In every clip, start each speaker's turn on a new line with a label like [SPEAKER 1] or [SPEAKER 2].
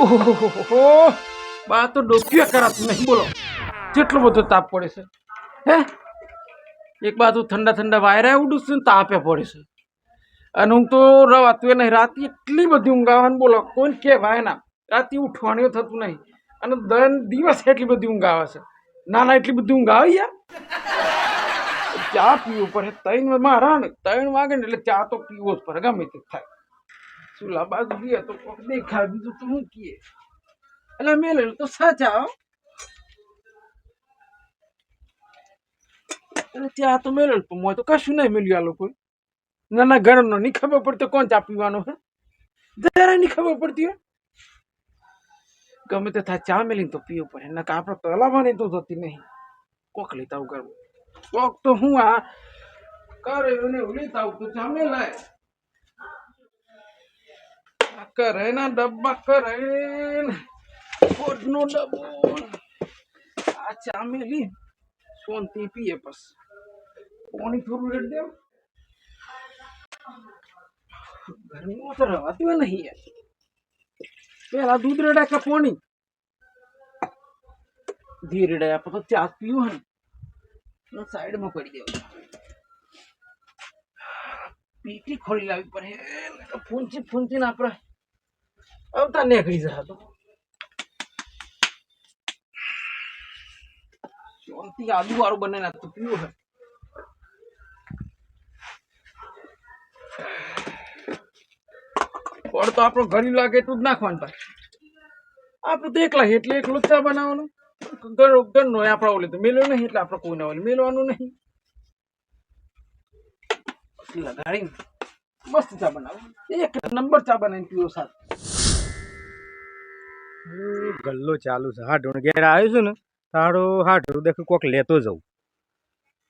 [SPEAKER 1] ઓહો બા તો ડોક્યું કરાતું નહીં બોલો કેટલો બધો તાપ પડે છે હે એક બાજુ ઠંડા ઠંડા વાયરા ઉડું છે ને તાપે પડે છે અને હું તો રવાતું એ નહીં રાતે એટલી બધી ઊંઘ આવે ને બોલો કોઈને કહેવાય ના રાતે ઉઠવાનું થતું નહીં અને દિવસ એટલી બધી ઊંઘ આવે છે ના એટલી બધી ઊંઘ આવે યાર ચા પીવું પડે 3 મારા ને 3 વાગે ને એટલે ચા તો પીવો જ પડે ગમે તે થાય ચૂલા બાજુ બી તો દેખાય બીજું તો શું કીએ એટલે મેલે તો સાચા એટલે ત્યાં તો મેળે તો મોય તો કશું નહીં મેળ્યું આ લોકો નાના ઘરનો નહીં ખબર પડતી કોણ ચા પીવાનો હે જરા નહીં ખબર પડતી હોય ગમે તે થાય ચા મેલીને તો પીવું પડે ના આપણે તલાવાની તો થતી નહીં કોક લેતા આવું કરવું કોક તો હું આ કરે ને લેતા આવું તો ચા મેલાય કરે ના ડબ્બા કરે ને ફોડનો ડબ્બો આ ચા મેલી શાંતિ પીએ બસ પાણી થોડું રેડ દેવ ગરમી તો રવાતી હોય નહીં યાર પેલા દૂધ રેડા કે પાણી ધીરે રેડા આપણે તો ચા પીવું ને સાઈડમાં પડી દેવું પીટી ખોલી લાવવી પડે ફૂંચી ને આપણે આવતા નીકળી જશે તો શાંતિ આદુ વાળું બને ના તો પીવું હે પણ તો આપણો ઘર લાગે એટલું જ નાખવાનું ભાઈ આપણે તો એકલા એટલે એકલો ચા બનાવવાનો ઘરનો આપણા ઓલે તો મેળ્યો નહીં એટલે આપણે કોઈ ના ઓલે મેળવાનું નહીં લગાડીને મસ્ત ચા બનાવો એક નંબર ચા બનાવીને પીવો સાથ
[SPEAKER 2] ગલ્લો ચાલુ છે હાડું ઘેર આવ્યું છું ને તારો હાડું દેખ કોક લેતો જવું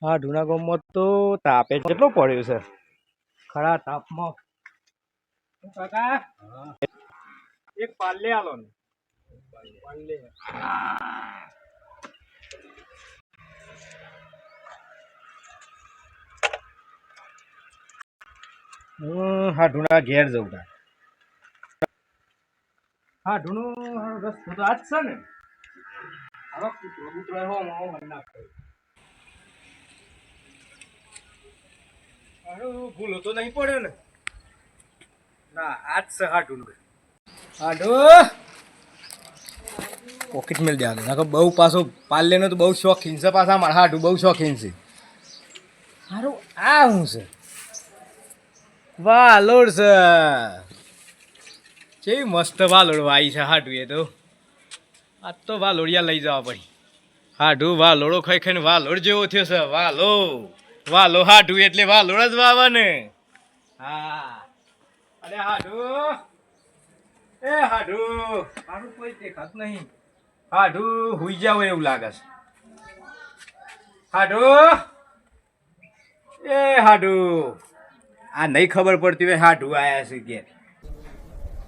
[SPEAKER 2] હાડુના ગામમાં તો તાપે કેટલો પડ્યો છે ખરા તાપમાં કાકા એક પાલે આલો ને પાલે હું હાડુના ઘેર જઉં તા હાડુનો રસ તો આજ છે ને હવે કૂતરો હો નાખે ભૂલો તો નહીં પડ્યો ને ના આજ છે હાડુનો હાડો પોકેટ મેળ દેવાનું ના બહુ પાછો પાલ્લેનો તો બહુ શોખીન છે પાછા મારા હાડું બહુ શોખીન છે સારું આ શું છે વાલોડ છે કેવી મસ્ત વાલોડ વાઈ છે હાડું એ તો આજ તો વાલોડિયા લઈ જવા પડી હાડું વાલોડો ખાઈ ખાઈને વાલોડ જેવો થયો છે વાલો હાડું એટલે વાલોડ જ વાવા ને હા અરે હાડું એ હાડું કોઈ દેખાતું નહીં હાડું હુઈ જાવ એવું લાગે છે હાડું એ હાડું આ નહીં ખબર પડતી હોય હાડું આયા છે કે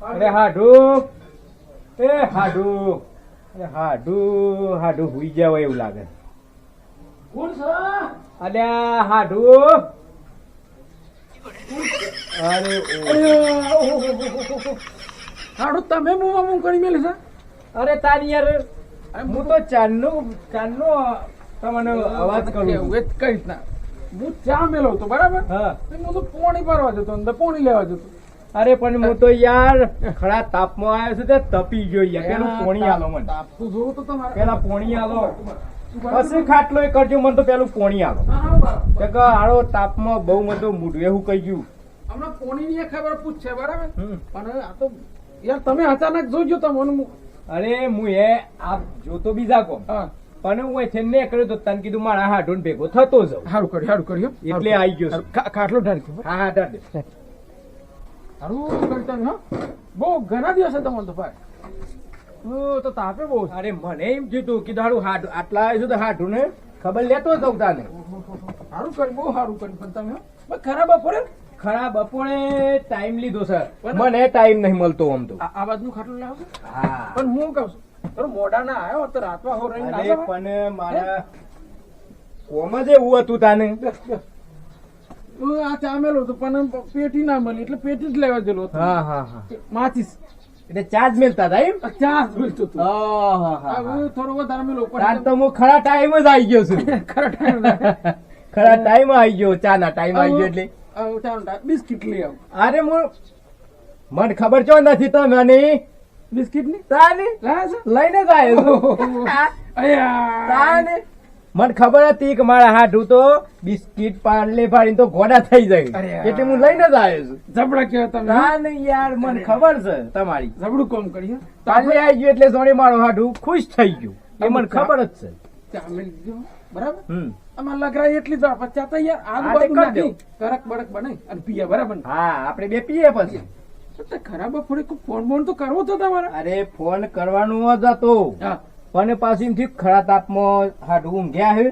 [SPEAKER 2] અરે હાડું એ હાડું અરે હાડું હુઈ જાવ એવું લાગે
[SPEAKER 1] કોણ છે
[SPEAKER 2] અરે હાડું અરે
[SPEAKER 1] હાડું તમે મું કરી મેલી છે
[SPEAKER 2] અરે તારી યાર હું તો ચાંદનો તમને અવાજ કરું
[SPEAKER 1] એવું એ કઈ રીતના હું ચા મેલો હતો બરાબર
[SPEAKER 2] હા
[SPEAKER 1] હું તો પોણી ભરવા જતો અંદર પોણી લેવા જતો
[SPEAKER 2] અરે પણ હું તો યાર ખરા તાપમાં આવ્યો છું તે તપી ગયો યાર પેલું પોણી આલો મને
[SPEAKER 1] તાપતું જોવું તો તમારે
[SPEAKER 2] પેલા પોણી આલો પછી ખાટલો એ કરજો મને તો પેલું પોણી આલો કે આડો તાપમાં બહુ મને તો મૂડું એવું કહી ગયું
[SPEAKER 1] હમણાં પોણી ની ખબર પૂછશે બરાબર પણ આ તો યાર તમે અચાનક જોજો તમને
[SPEAKER 2] અરે હું એ આપ જોતો બીજા કોમ પણ હું અહીંથી ને કર્યો તો તને કીધું મારા હાડું ભેગો થતો જાઉં
[SPEAKER 1] સારું કર્યું
[SPEAKER 2] એટલે આવી ગયો
[SPEAKER 1] ખાટલો ઢાળી
[SPEAKER 2] હા ઢાળ
[SPEAKER 1] સારું કરતા હા બહુ ઘણા દિવસે તમારે તો ભાઈ તો તાપે બહુ
[SPEAKER 2] અરે મને એમ કીધું કે તારું હાડું આટલા આવ્યું તો હાડું ને ખબર લેતો જાઉં તાને
[SPEAKER 1] સારું કર્યું બહુ સારું કર્યું પણ તમે ખરાબ બપોરે
[SPEAKER 2] ખરા બપોરે ટાઈમ લીધો સર મને ટાઈમ નહીં મળતો આમ તો
[SPEAKER 1] આ બાજુ ખાટલું લાવશે
[SPEAKER 2] હા
[SPEAKER 1] પણ હું કહું છું મોડા ના આવ્યો તો રાતવા હો રહી
[SPEAKER 2] પણ મારા કોમ જ એવું હતું તાને
[SPEAKER 1] આ ચામેલો હતો પણ પેટી ના મળી એટલે પેટી જ લેવા ગયેલો હતો
[SPEAKER 2] હા હા હા
[SPEAKER 1] માચીસ
[SPEAKER 3] એટલે ચાર્જ મેલતા હતા એમ?
[SPEAKER 1] ચાર્જ મિલતું હતું.
[SPEAKER 3] આહાહા.
[SPEAKER 1] હવે થોડો વધારે મેલો
[SPEAKER 3] તાર તો હું ખરા ટાઈમ જ આવી ગયો છું.
[SPEAKER 1] ખરા ટાઈમ
[SPEAKER 3] ખરા ટાઈમ આવી ગયો, ચા ના ટાઈમ આવી ગયો એટલે
[SPEAKER 1] બિસ્કિટ લઈ આવ.
[SPEAKER 3] અરે મને ખબર ચો નથી તો મને
[SPEAKER 1] બિસ્કિટ ની
[SPEAKER 3] તાને લઈને જ આવ્યો છું. તાને મને ખબર હતી કે મારા હાથું તો બિસ્કિટ પાર્લે પાડીને તો ઘોડા થઈ જાય
[SPEAKER 1] અરે
[SPEAKER 3] એટલે હું લઈને જ આવ્યો છું.
[SPEAKER 1] જબડા કેવા તમે
[SPEAKER 3] તાને યાર મને ખબર છે તમારી.
[SPEAKER 1] જબડું કામ કર્યું.
[SPEAKER 3] પાર્લે આવી ગયું એટલે સોની મારો હાથું ખુશ થઈ ગયું એ મને ખબર જ છે.
[SPEAKER 1] ચા મેલી દીધો બરાબર.
[SPEAKER 3] હમ
[SPEAKER 1] આમાં લગરાય એટલી જ પચાસ તો યાર
[SPEAKER 3] હા,
[SPEAKER 1] આદુ
[SPEAKER 3] તે
[SPEAKER 1] બાદુ
[SPEAKER 3] કરી
[SPEAKER 1] નાખી કડક બડક બનાવી અને પીએ બરાબર.
[SPEAKER 3] હા આપણે બે પીએ પછી.
[SPEAKER 1] તો ખરાબ થોડી ફોન બોન તો કરવો તો તમારે.
[SPEAKER 3] અરે ફોન કરવાનું જ હતો
[SPEAKER 1] હા
[SPEAKER 3] પણ પાછી એમથી ખરા તાપમાં હાડું ઊંઘ્યા હે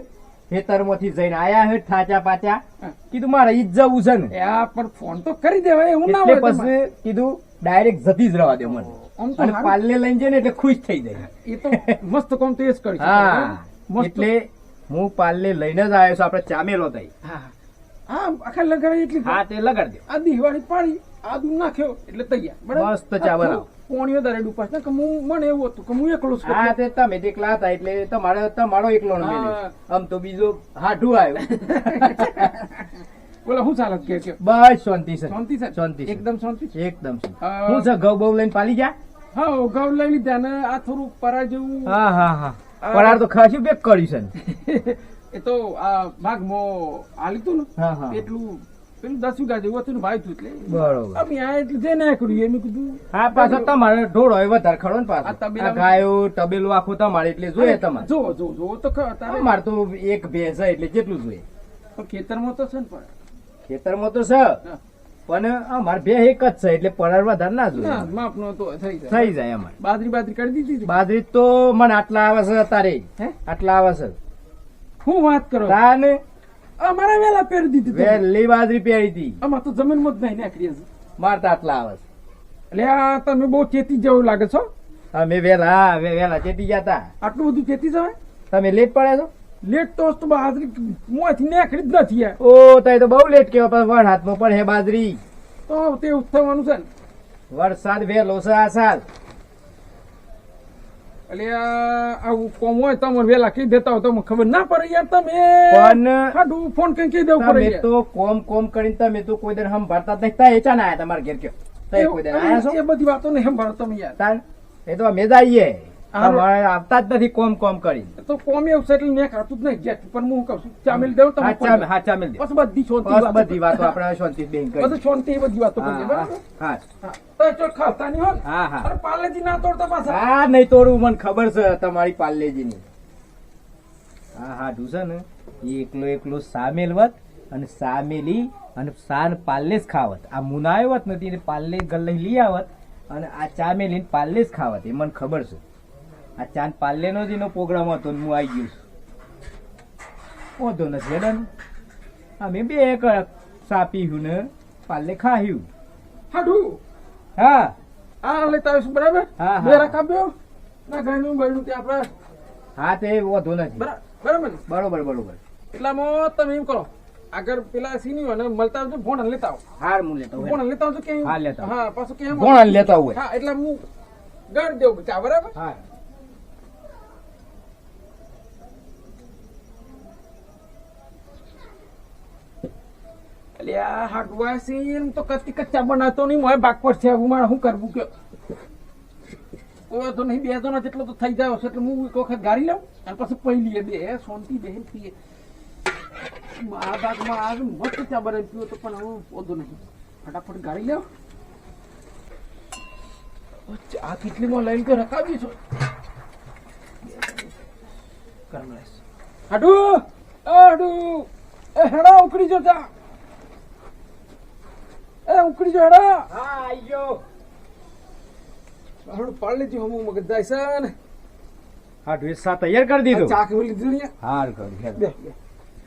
[SPEAKER 3] ખેતરમાંથી જઈને આયા હે ઠાચા પાચા કીધું મારે ઈ જ જવું છે ને
[SPEAKER 1] એ આ પણ ફોન તો કરી દેવાય એવું ના
[SPEAKER 3] એટલે
[SPEAKER 1] હોય તમારે.
[SPEAKER 3] પછી કીધું ડાયરેક્ટ જતી જ રહેવા દે મને
[SPEAKER 1] આમ તો
[SPEAKER 3] અને
[SPEAKER 1] હારું.
[SPEAKER 3] પાલ્લે લઈને જાય ને એટલે ખુશ થઈ જાય.
[SPEAKER 1] એ તો મસ્ત કામ તો એ જ કરી શકે.
[SPEAKER 3] હા
[SPEAKER 1] મસ્ત.
[SPEAKER 3] એટલે હું પાલ્લે લઈને જ આવ્યો છું. આપણે ચામેલો થઈ.
[SPEAKER 1] હા હા આખા લગાડી એટલી
[SPEAKER 3] હા તે લગાડી દે.
[SPEAKER 1] આ દિવાળી પાડી આદુ નાખ્યો એટલે તૈયાર બરાબર.
[SPEAKER 3] મસ્ત ચા બનાવો.
[SPEAKER 1] પોણીઓ દારે ઉપાસ ને કે મને એવું હતું કે હું એકલો છું.
[SPEAKER 3] હા તે તમે એકલા હતા એટલે તમારો એકલો નો મેલ્યો.
[SPEAKER 1] હા.
[SPEAKER 3] આમ તો બીજો હાડું આવ્યું.
[SPEAKER 1] બોલો શું ચાલે કે
[SPEAKER 3] બસ શાંતિ છે.
[SPEAKER 1] શાંતિ છે
[SPEAKER 3] શાંતિ છે.
[SPEAKER 1] એકદમ શાંતિ છે.
[SPEAKER 3] એકદમ છે.
[SPEAKER 1] હા.
[SPEAKER 3] હું છે ઘઉં બહુ લઈને પાલી ગયા?
[SPEAKER 1] હા ઘઉં લઈ લીધા ને આ થોડું પરા જેવું
[SPEAKER 3] હા હા હા પરાર તો ખાસી બેક કરી છે ને.
[SPEAKER 1] એ તો આ ભાગમાં આ લીધું ને
[SPEAKER 3] હા હા
[SPEAKER 1] એટલું પેલું 10 વીઘા જેવું હતું ને ભાઈ તું એટલે
[SPEAKER 3] બરોબર.
[SPEAKER 1] અમે આ એટલે જે ના કર્યું એમ કીધું
[SPEAKER 3] હા પાછો તમારે ઢોળો હોય વધારે ખરો ને
[SPEAKER 1] આ
[SPEAKER 3] પાછો
[SPEAKER 1] તબેલા-
[SPEAKER 3] આ ગાયો તબેલું આખું તમારે એટલે જોઈએ તમારે.
[SPEAKER 1] જો તો તારે
[SPEAKER 3] અમારે તો એક ભેંસ છે એટલે જેટલું જોઈએ.
[SPEAKER 1] પણ ખેતરમાં તો છે ને પણ
[SPEAKER 3] ખેતરમાં તો છે
[SPEAKER 1] હા.
[SPEAKER 3] પણ અમારે બે એક જ છે એટલે પરાર વધારે ના
[SPEAKER 1] ના
[SPEAKER 3] જોઈએ.
[SPEAKER 1] માપનો તો થઈ જાય
[SPEAKER 3] થઈ જાય અમારે.
[SPEAKER 1] બાજરી કરી દીધી હતી.
[SPEAKER 3] બાજરી તો મને આટલા આવે છે તારે
[SPEAKER 1] હે
[SPEAKER 3] આટલા આવે છે
[SPEAKER 1] હું વાત કરો
[SPEAKER 3] તાને
[SPEAKER 1] અમારે વેલા પહેરી દીધી તમે.
[SPEAKER 3] વેલી બાજરી પહેરી હતી
[SPEAKER 1] આમાં તો જમીનમાં જ નહીં નાખી છે.
[SPEAKER 3] મારે તો આટલા આવે છે.
[SPEAKER 1] એટલે આ તમે બહુ ચેતી જેવું લાગે છો.
[SPEAKER 3] અમે વેલા વેલા ચેતી ગયા તા.
[SPEAKER 1] આટલું બધું ચેતી જવાય
[SPEAKER 3] તમે લેટ પડ્યા છો?
[SPEAKER 1] લેટ તો બાજરી મોંથી નીકળી જ નથી યાર.
[SPEAKER 3] ઓ તઈ તો બહુ લેટ કેવા પણ વર હાથમાં પણ હે બાજરી.
[SPEAKER 1] તો તે થવાનું છે ને.
[SPEAKER 3] વરસાદ વહેલો છે આ સાલ.
[SPEAKER 1] એટલે આવું કોમ હોય તમે વેલા કહી દેતા હોય તો મને ખબર ના પડે યાર. તમે
[SPEAKER 3] પણ
[SPEAKER 1] ખાધું ફોન કઈ કહી દેવું પડે
[SPEAKER 3] તમે
[SPEAKER 1] યાર.
[SPEAKER 3] તો કોમ કરીને તમે તો કોઈ દર સંભાળતા જ નહીં. તા એચા ના આયા તમારા ઘેર કયો? તઈ કોઈ દર આયા છો?
[SPEAKER 1] એ બધી વાતો નહીં સંભાળો તમે યાર.
[SPEAKER 3] તાન એ તો અમે જ આવીએ.
[SPEAKER 1] હારું.
[SPEAKER 3] તમારે આવતા જ નથી કોમ કરી.
[SPEAKER 1] તો કોમ એવું છે એટલે મેં ખાતું જ નહીં ગયા. પણ હું કહું છું ચામેલ દેવ તમે
[SPEAKER 3] હાચા હાચા મિલ દે.
[SPEAKER 1] બસ બધી શાંતિ
[SPEAKER 3] બસ
[SPEAKER 1] વાતો
[SPEAKER 3] બધી વાતો આપણે શાંતિ બેન કરી.
[SPEAKER 1] બધું શાંતિ એ બધી વાતો કરીએ
[SPEAKER 3] હા
[SPEAKER 1] બરાબર.
[SPEAKER 3] હા
[SPEAKER 1] હા. તો જો ખાતા નહીં હોય ને.
[SPEAKER 3] હા હા
[SPEAKER 1] અરે પાર્લેજી ના તોડતા પાછા.
[SPEAKER 3] હા નહીં તોડું મને ખબર છે તમારી પાર્લેજીની. હા હા છે ને એ એકલો સામેલવત અને સામેલી અને સાન પાલ્લે જ ખાવત. આ મુનાયવત નથી એટલે પાલ્લે ગલ્લે લઈ આવત અને આ ચામેલી પાલ્લે જ ખાવત. એ મને ખબર છે. આ ચાંદ પાલ્લે નો જ એનો પ્રોગ્રામ હતો ને હું આવી ગયું છું. વાંધો નથી હેડો ને. અમે બે એક ચા પીયું ને પાલ્લે ખાયું.
[SPEAKER 1] હાડું
[SPEAKER 3] હા
[SPEAKER 1] આ લેતા આવીશું બરાબર.
[SPEAKER 3] હા, હા.
[SPEAKER 1] બે રકાબ્યો ના ગણ્યું બળ્યું તે આપણે
[SPEAKER 3] હા તે વાંધો નથી.
[SPEAKER 1] બરાબર ને.
[SPEAKER 3] બરોબર બરોબર.
[SPEAKER 1] એટલામાં તમે એમ કરો આગળ પેલા સીની હોય ને મળતા આવજો ભોણ લેતા આવો.
[SPEAKER 3] હાર હું લેતો હોય.
[SPEAKER 1] ભોણ લેતા આવજો કેમ.
[SPEAKER 3] હા, લેતા આવો.
[SPEAKER 1] હા પાછું કેમ
[SPEAKER 3] ભોણાને લેતા હોય.
[SPEAKER 1] હા એટલે હું ગણ દેવું ચા બરાબર.
[SPEAKER 3] હા
[SPEAKER 1] એટલે આ હાડવા સીન તો કચ્ચા બનાવતો નહીં મોય ભાગ પર છે. હું મારે શું કરવું કયો. તો નહીં બે જણા જેટલો તો થઈ જાય છે એટલે હું એક વખત ગાડી લઉં અને પછી પહેલી બે શાંતિ બેન પીએ. આ ભાગમાં આ મસ્ત ચા બનાવી પીવો તો પણ હું પોદો નહીં. ફટાફટ ગાડી લેવ. આ કેટલીમાં લઈને તો રખાવી છો. હાડુ હાડુ એ હેડા ઉકળી જો ચા. એ ઉકળી જો હેડા.
[SPEAKER 3] હા આઈ ગયો.
[SPEAKER 1] હમણાં પાર્લેજી હમું મગજ જાય છે ને.
[SPEAKER 3] હા ઢેસા તૈયાર કરી દીધું.
[SPEAKER 1] ચા કેવી લીધી ને.
[SPEAKER 3] હાર કરી હેડ.
[SPEAKER 1] બે બે.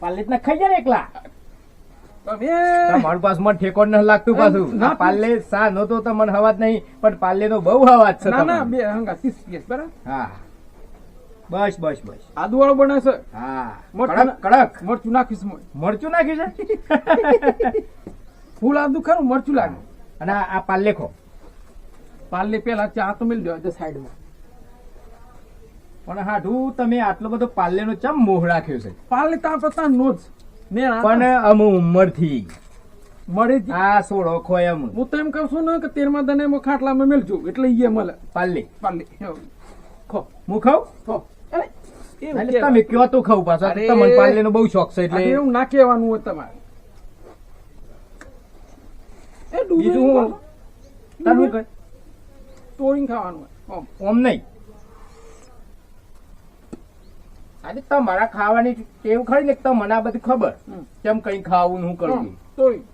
[SPEAKER 3] પાલ્લે ના ખાઈ જાય ને એકલા.
[SPEAKER 1] તમે
[SPEAKER 3] મારું પાસ મને ઠેકોણ ન લાગતું પાછું.
[SPEAKER 1] ના,
[SPEAKER 3] આ પાલ્લે સા નહોતો તો મને હવાજ નહીં પણ પાલ્લે નો બહુ હવાજ છે.
[SPEAKER 1] ના ના
[SPEAKER 3] તમને.
[SPEAKER 1] બે હંગા 30 પીએસ બરાબર.
[SPEAKER 3] હા બસ બસ બસ.
[SPEAKER 1] આદુ વાળો બનાવે છે.
[SPEAKER 3] હા
[SPEAKER 1] મરચું
[SPEAKER 3] કડક કડક
[SPEAKER 1] મરચું નાખીશ મોય.
[SPEAKER 3] મરચું નાખ્યું છે.
[SPEAKER 1] ફૂલ આદુ ખરું મરચું લાગે.
[SPEAKER 3] અને આ પાલ્લે ખો.
[SPEAKER 1] પાર્લે પેલા ચા તો મિલ દો સાઈડમાં.
[SPEAKER 3] પણ હાડું તમે આટલો બધો પાલ્લેનો ચમ મોહ રાખ્યો છે?
[SPEAKER 1] પાર્લે તા પતા નો જ મેં
[SPEAKER 3] પણ અમ ઉંમરથી
[SPEAKER 1] મળી જ.
[SPEAKER 3] આ સોળો ખોય અમ
[SPEAKER 1] હું તો એમ કહું છું ને કે 13મા દને એમાં ખાટલામાં મેલજો એટલે ઈ મળે.
[SPEAKER 3] પાલ્લે
[SPEAKER 1] પાર્લે ખો
[SPEAKER 3] હું ખાઉં?
[SPEAKER 1] ખો. અરે, એવું
[SPEAKER 3] એટલે
[SPEAKER 1] કહેવાય.
[SPEAKER 3] તમે કયો તો ખાવ પાછો.
[SPEAKER 1] અરે.
[SPEAKER 3] તમને પાલ્લેનો બહુ શોખ છે
[SPEAKER 1] આ
[SPEAKER 3] એટલે
[SPEAKER 1] એવું ના કહેવાનું હોય તમારે. એ
[SPEAKER 3] બીજું
[SPEAKER 1] ડુંગળી
[SPEAKER 3] હું તારું કઈ
[SPEAKER 1] તોડીને ખાવાનું હોય.
[SPEAKER 3] ઓમ નહીં. આજે તમારા ખાવાની ટેવ ખરી ને તો મને આ બધી ખબર
[SPEAKER 1] હમ.
[SPEAKER 3] કેમ કઈ ખાવું ને હું કરવું.
[SPEAKER 1] તોડી.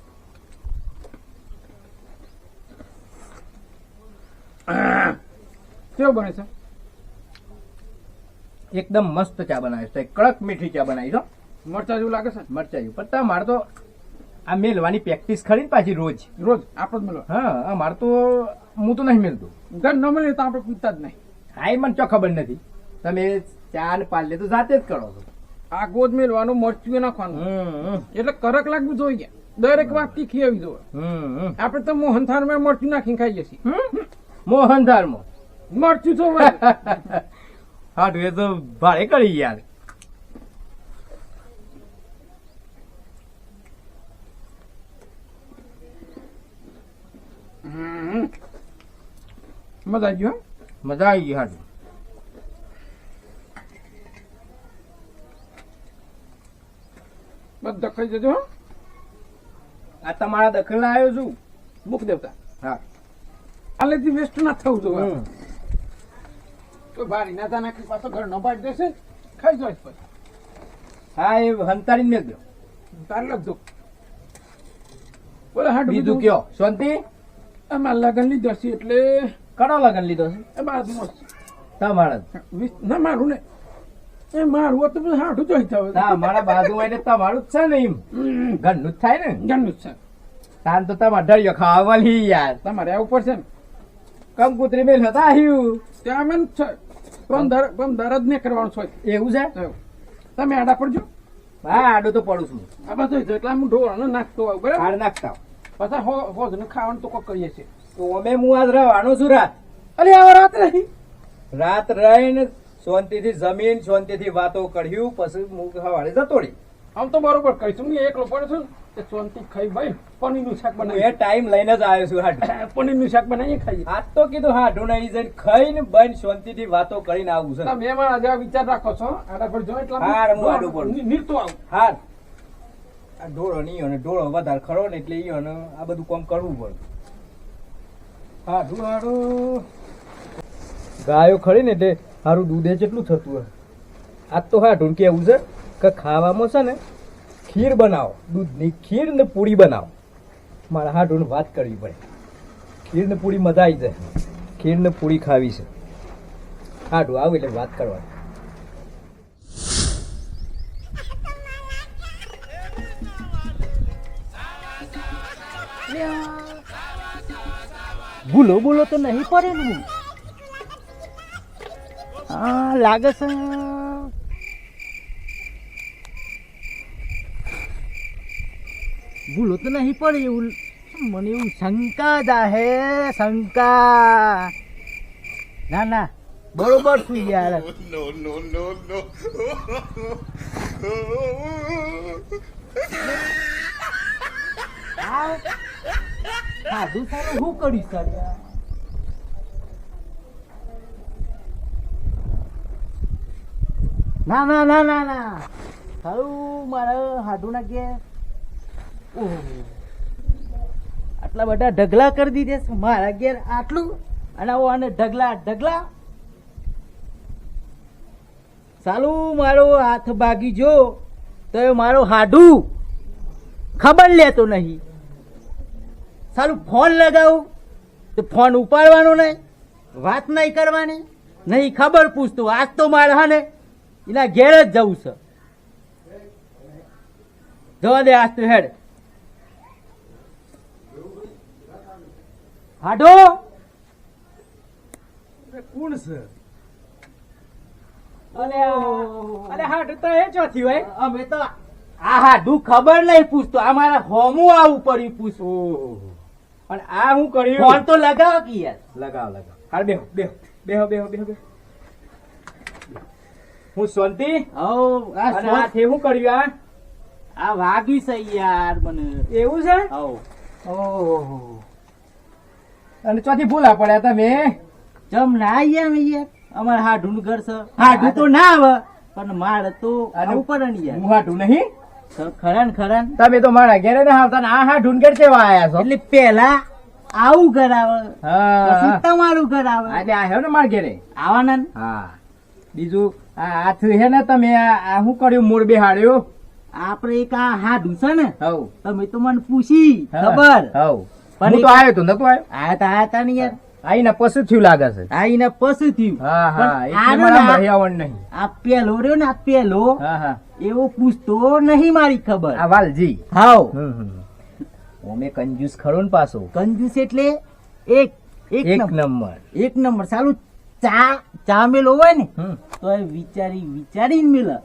[SPEAKER 1] કેવું બને છે?
[SPEAKER 3] એકદમ મસ્ત ચા બનાવી છે, કડક મીઠી ચા બનાવી છો,
[SPEAKER 1] મરચા જેવું લાગે છે?
[SPEAKER 3] મરચાઈ પણ તમારે તો આ મેલવાની પ્રેક્ટિસ ખરી ને પાછી રોજ.
[SPEAKER 1] રોજ આપણો જ મળો.
[SPEAKER 3] હા અમારે તો હું તો નહીં મેલતું.
[SPEAKER 1] ઘર ન મળે તો આપણે પૂછતા જ નહીં.
[SPEAKER 3] હા એ મને ચો ખબર નથી. તમે ચા ને પાલે તો જાતે જ કરો છો.
[SPEAKER 1] આ ગોદ મેળવાનું મરચું નાખવાનું
[SPEAKER 3] હમ
[SPEAKER 1] એટલે કરક લાગવું જોઈએ. દરેક વાત તીખી આવી જોઈએ.
[SPEAKER 3] હમ
[SPEAKER 1] આપણે તો મોહનથાળમાં મરચું નાખીને ખાઈએ છીએ.
[SPEAKER 3] મોહનધારમાં
[SPEAKER 1] મરચું તો હોય.
[SPEAKER 3] હા એ તો ભારે કરી યાર.
[SPEAKER 1] હમ. મજા આવી ગયો.
[SPEAKER 3] મજા આવી ગઈ હાડું.
[SPEAKER 1] બધા ખાઈ જજો હો.
[SPEAKER 3] આ તમારા દખલ આવ્યો છું.
[SPEAKER 1] મુખ દેવતા
[SPEAKER 3] હા
[SPEAKER 1] આલેથી વેસ્ટ ના થવું જોઈએ.
[SPEAKER 3] હમ.
[SPEAKER 1] તો બારી ના નાખી પાછો ઘર ન પાડી દેશે. ખાઈ જાય પછી
[SPEAKER 3] હા એ હંતાડી મેળ દો.
[SPEAKER 1] તાર લખજો. બોલે હાડ
[SPEAKER 3] બીજું કયો શાંતિ?
[SPEAKER 1] એમાં લગન લીધો છે એટલે
[SPEAKER 3] કડો લગન લીધો છે
[SPEAKER 1] એ બાજુમાં જ.
[SPEAKER 3] તમારા જ.
[SPEAKER 1] ના મારું ને એ મારું હતું બધું હાડું જોઈ થયું.
[SPEAKER 3] તમારા બાજુ હોય ને તમારું જ છે ને એમ ઘરનું જ થાય ને.
[SPEAKER 1] જાણવું જ છે.
[SPEAKER 3] તાન તો તમારે ઢળિયો ખાવાની યાર.
[SPEAKER 1] તમારે આવું પડશે ને.
[SPEAKER 3] કંકુતરી મેલ હતા આવ્યું
[SPEAKER 1] ત્યાં અમે છે પમ જ ને કરવાનું છે.
[SPEAKER 3] એવું છે.
[SPEAKER 1] એવું. તમે આડા પડજો.
[SPEAKER 3] હા આડો તો પડું છું.
[SPEAKER 1] આ બધું એટલે હું ઢોળાને નાખતો આવું બરાબર.
[SPEAKER 3] હાડ નાખતા
[SPEAKER 1] પાછા હોજ ને ખાવાનું તો કોઈ કરીએ છીએ.
[SPEAKER 3] તો અમે હું આજ રહેવાનું છું રાત.
[SPEAKER 1] અરે આવા રાત નહીં.
[SPEAKER 3] રાત રહીને શાંતિથી જમીન શાંતિથી વાતો કર્યું પછી હું સવારે જતો રહી.
[SPEAKER 1] આમ તો બરોબર કહીશું. હું એકલો પડે છું ને તે શાંતિ ખાઈ ભાઈ પનીરનું શાક
[SPEAKER 3] હું એ
[SPEAKER 1] બનાવી.
[SPEAKER 3] ટાઈમ લઈને જ આવ્યો છું હાડ.
[SPEAKER 1] પનીરનું શાક બનાવીએ ખાઈએ.
[SPEAKER 3] આજ તો કીધું હા ઢોણાઈ જઈને ખાઈને બંધ શાંતિથી વાતો કરીને આવું છે.
[SPEAKER 1] તમે એમાં આજે આ વિચાર રાખો છો આડા પર જો એટલા
[SPEAKER 3] હા, હું આડું પડું.
[SPEAKER 1] નીરતો આવું.
[SPEAKER 3] હા આ ઢોળો નહીં અને ઢોળો વધારે ખરો ને એટલે ઈ અને આ બધું કામ કરવું પડે. હા ઢોળાડો ગાયો ખરી ને એટલે સારું દૂધે કેટલું થતું હોય. આજ તો હા ઢોળ કેવું છે કે ખાવામાં છે ને ખીર બનાવો, દૂધની ખીર ને પૂરી બનાવો. મારા હા ઢોળ વાત કરવી પડે. ખીર ને પૂરી મજા આવી જાય. ખીર ને પૂરી ખાવી છે. હા ઢોળ આવું એટલે વાત કરવાની.
[SPEAKER 4] ભૂલો ભૂલો તો નહીં પડે ને. હા લાગે છે ભૂલો તો નહીં પડે એવું મને એવું શંકા જાહે શંકા. ના ના બરોબર છું યાર. સાધુ સારું શું કરીશ સર યાર. ના ના ના ના ના સારું મારા હાડું ના કે આટલા બધા ઢગલા કરી દીધે છે મારા ઘેર આટલું અને આને ઢગલા ઢગલા. સાલું મારો હાથ ભાગી જો તો એ મારો હાડું ખબર લેતો નહીં. સાલું ફોન લગાવું તો ફોન ઉપાડવાનો નહીં, વાત નહીં કરવાની, નહીં ખબર પૂછતું. આજ તો મારે હા ને એના ઘેર જ જવું છે. જવા દે આજ તો હેડ. હાડો
[SPEAKER 3] કોણ છે?
[SPEAKER 4] અરે હાડું તો એ ચોથી હોય. અમે તો આ હાડું ખબર નહીં પૂછતો. આ મારા હોમું આવું પડ્યું પૂછવું.
[SPEAKER 3] પણ આ હું કર્યું
[SPEAKER 4] ફોન તો લગાવો કે યાર.
[SPEAKER 3] લગાવ લગાવ હાલ બેહો બેહો બેહો બેહો બેહો બેહો. હું શાંતિ
[SPEAKER 4] હવ આ
[SPEAKER 3] અને આ તે હું કર્યું
[SPEAKER 4] આ વાગ્યું છે યાર મને.
[SPEAKER 3] એવું છે
[SPEAKER 4] હવ
[SPEAKER 3] ઓહો અને ચોથી ભૂલા પડ્યા તમે
[SPEAKER 4] જમ ના આયા અમે યાર. અમારે હાડું ઘર છે. હાડું તો ના આવે પણ મારે તો આવું પડે ને યાર.
[SPEAKER 3] હું હાટું નહીં
[SPEAKER 4] ખરા ને ખરા ને.
[SPEAKER 3] તમે તો મારા ઘેરે ના આવતા ને આ હાટું ઘેર કેવા આયા છો
[SPEAKER 4] એટલે પેલા આવું ઘર આવે પછી
[SPEAKER 3] હા
[SPEAKER 4] તમારું ઘર આવે.
[SPEAKER 3] આજે આવ્યો ને મારા ઘેરે
[SPEAKER 4] આવવાના ને.
[SPEAKER 3] હા બીજું આ હાથ હે ને તમે આ શું કર્યું મૂળ બેહાડ્યો
[SPEAKER 4] આપડે એક આ હાડું છે ને
[SPEAKER 3] હવ
[SPEAKER 4] તમે તો મને પૂછી
[SPEAKER 3] હા,
[SPEAKER 4] ખબર
[SPEAKER 3] હવ
[SPEAKER 4] પણ
[SPEAKER 3] હું તો આવ્યો તો નતો આવ્યો
[SPEAKER 4] આયા તા ને યાર.
[SPEAKER 3] આઈને પછી થયું લાગે છે
[SPEAKER 4] આઈને પછી થયું.
[SPEAKER 3] હા હા
[SPEAKER 4] પણ
[SPEAKER 3] એટલે
[SPEAKER 4] આનો
[SPEAKER 3] મને
[SPEAKER 4] ના-
[SPEAKER 3] ભયાવણ નહીં
[SPEAKER 4] આ પેલો રહ્યો ને આ પેલો
[SPEAKER 3] હા હા
[SPEAKER 4] એવો પૂછતો નહીં મારી ખબર.
[SPEAKER 3] આ વાલજી
[SPEAKER 4] હાવ
[SPEAKER 3] ઓમે કંજૂસ ખરો ને પાછો
[SPEAKER 4] કંજૂસ એટલે એક એક
[SPEAKER 3] એક
[SPEAKER 4] નંબર.
[SPEAKER 3] નંબર
[SPEAKER 4] એક નંબર. સાલું ચા મેલો હોય ને
[SPEAKER 3] હમ.
[SPEAKER 4] તો એ વિચારીને મેલે.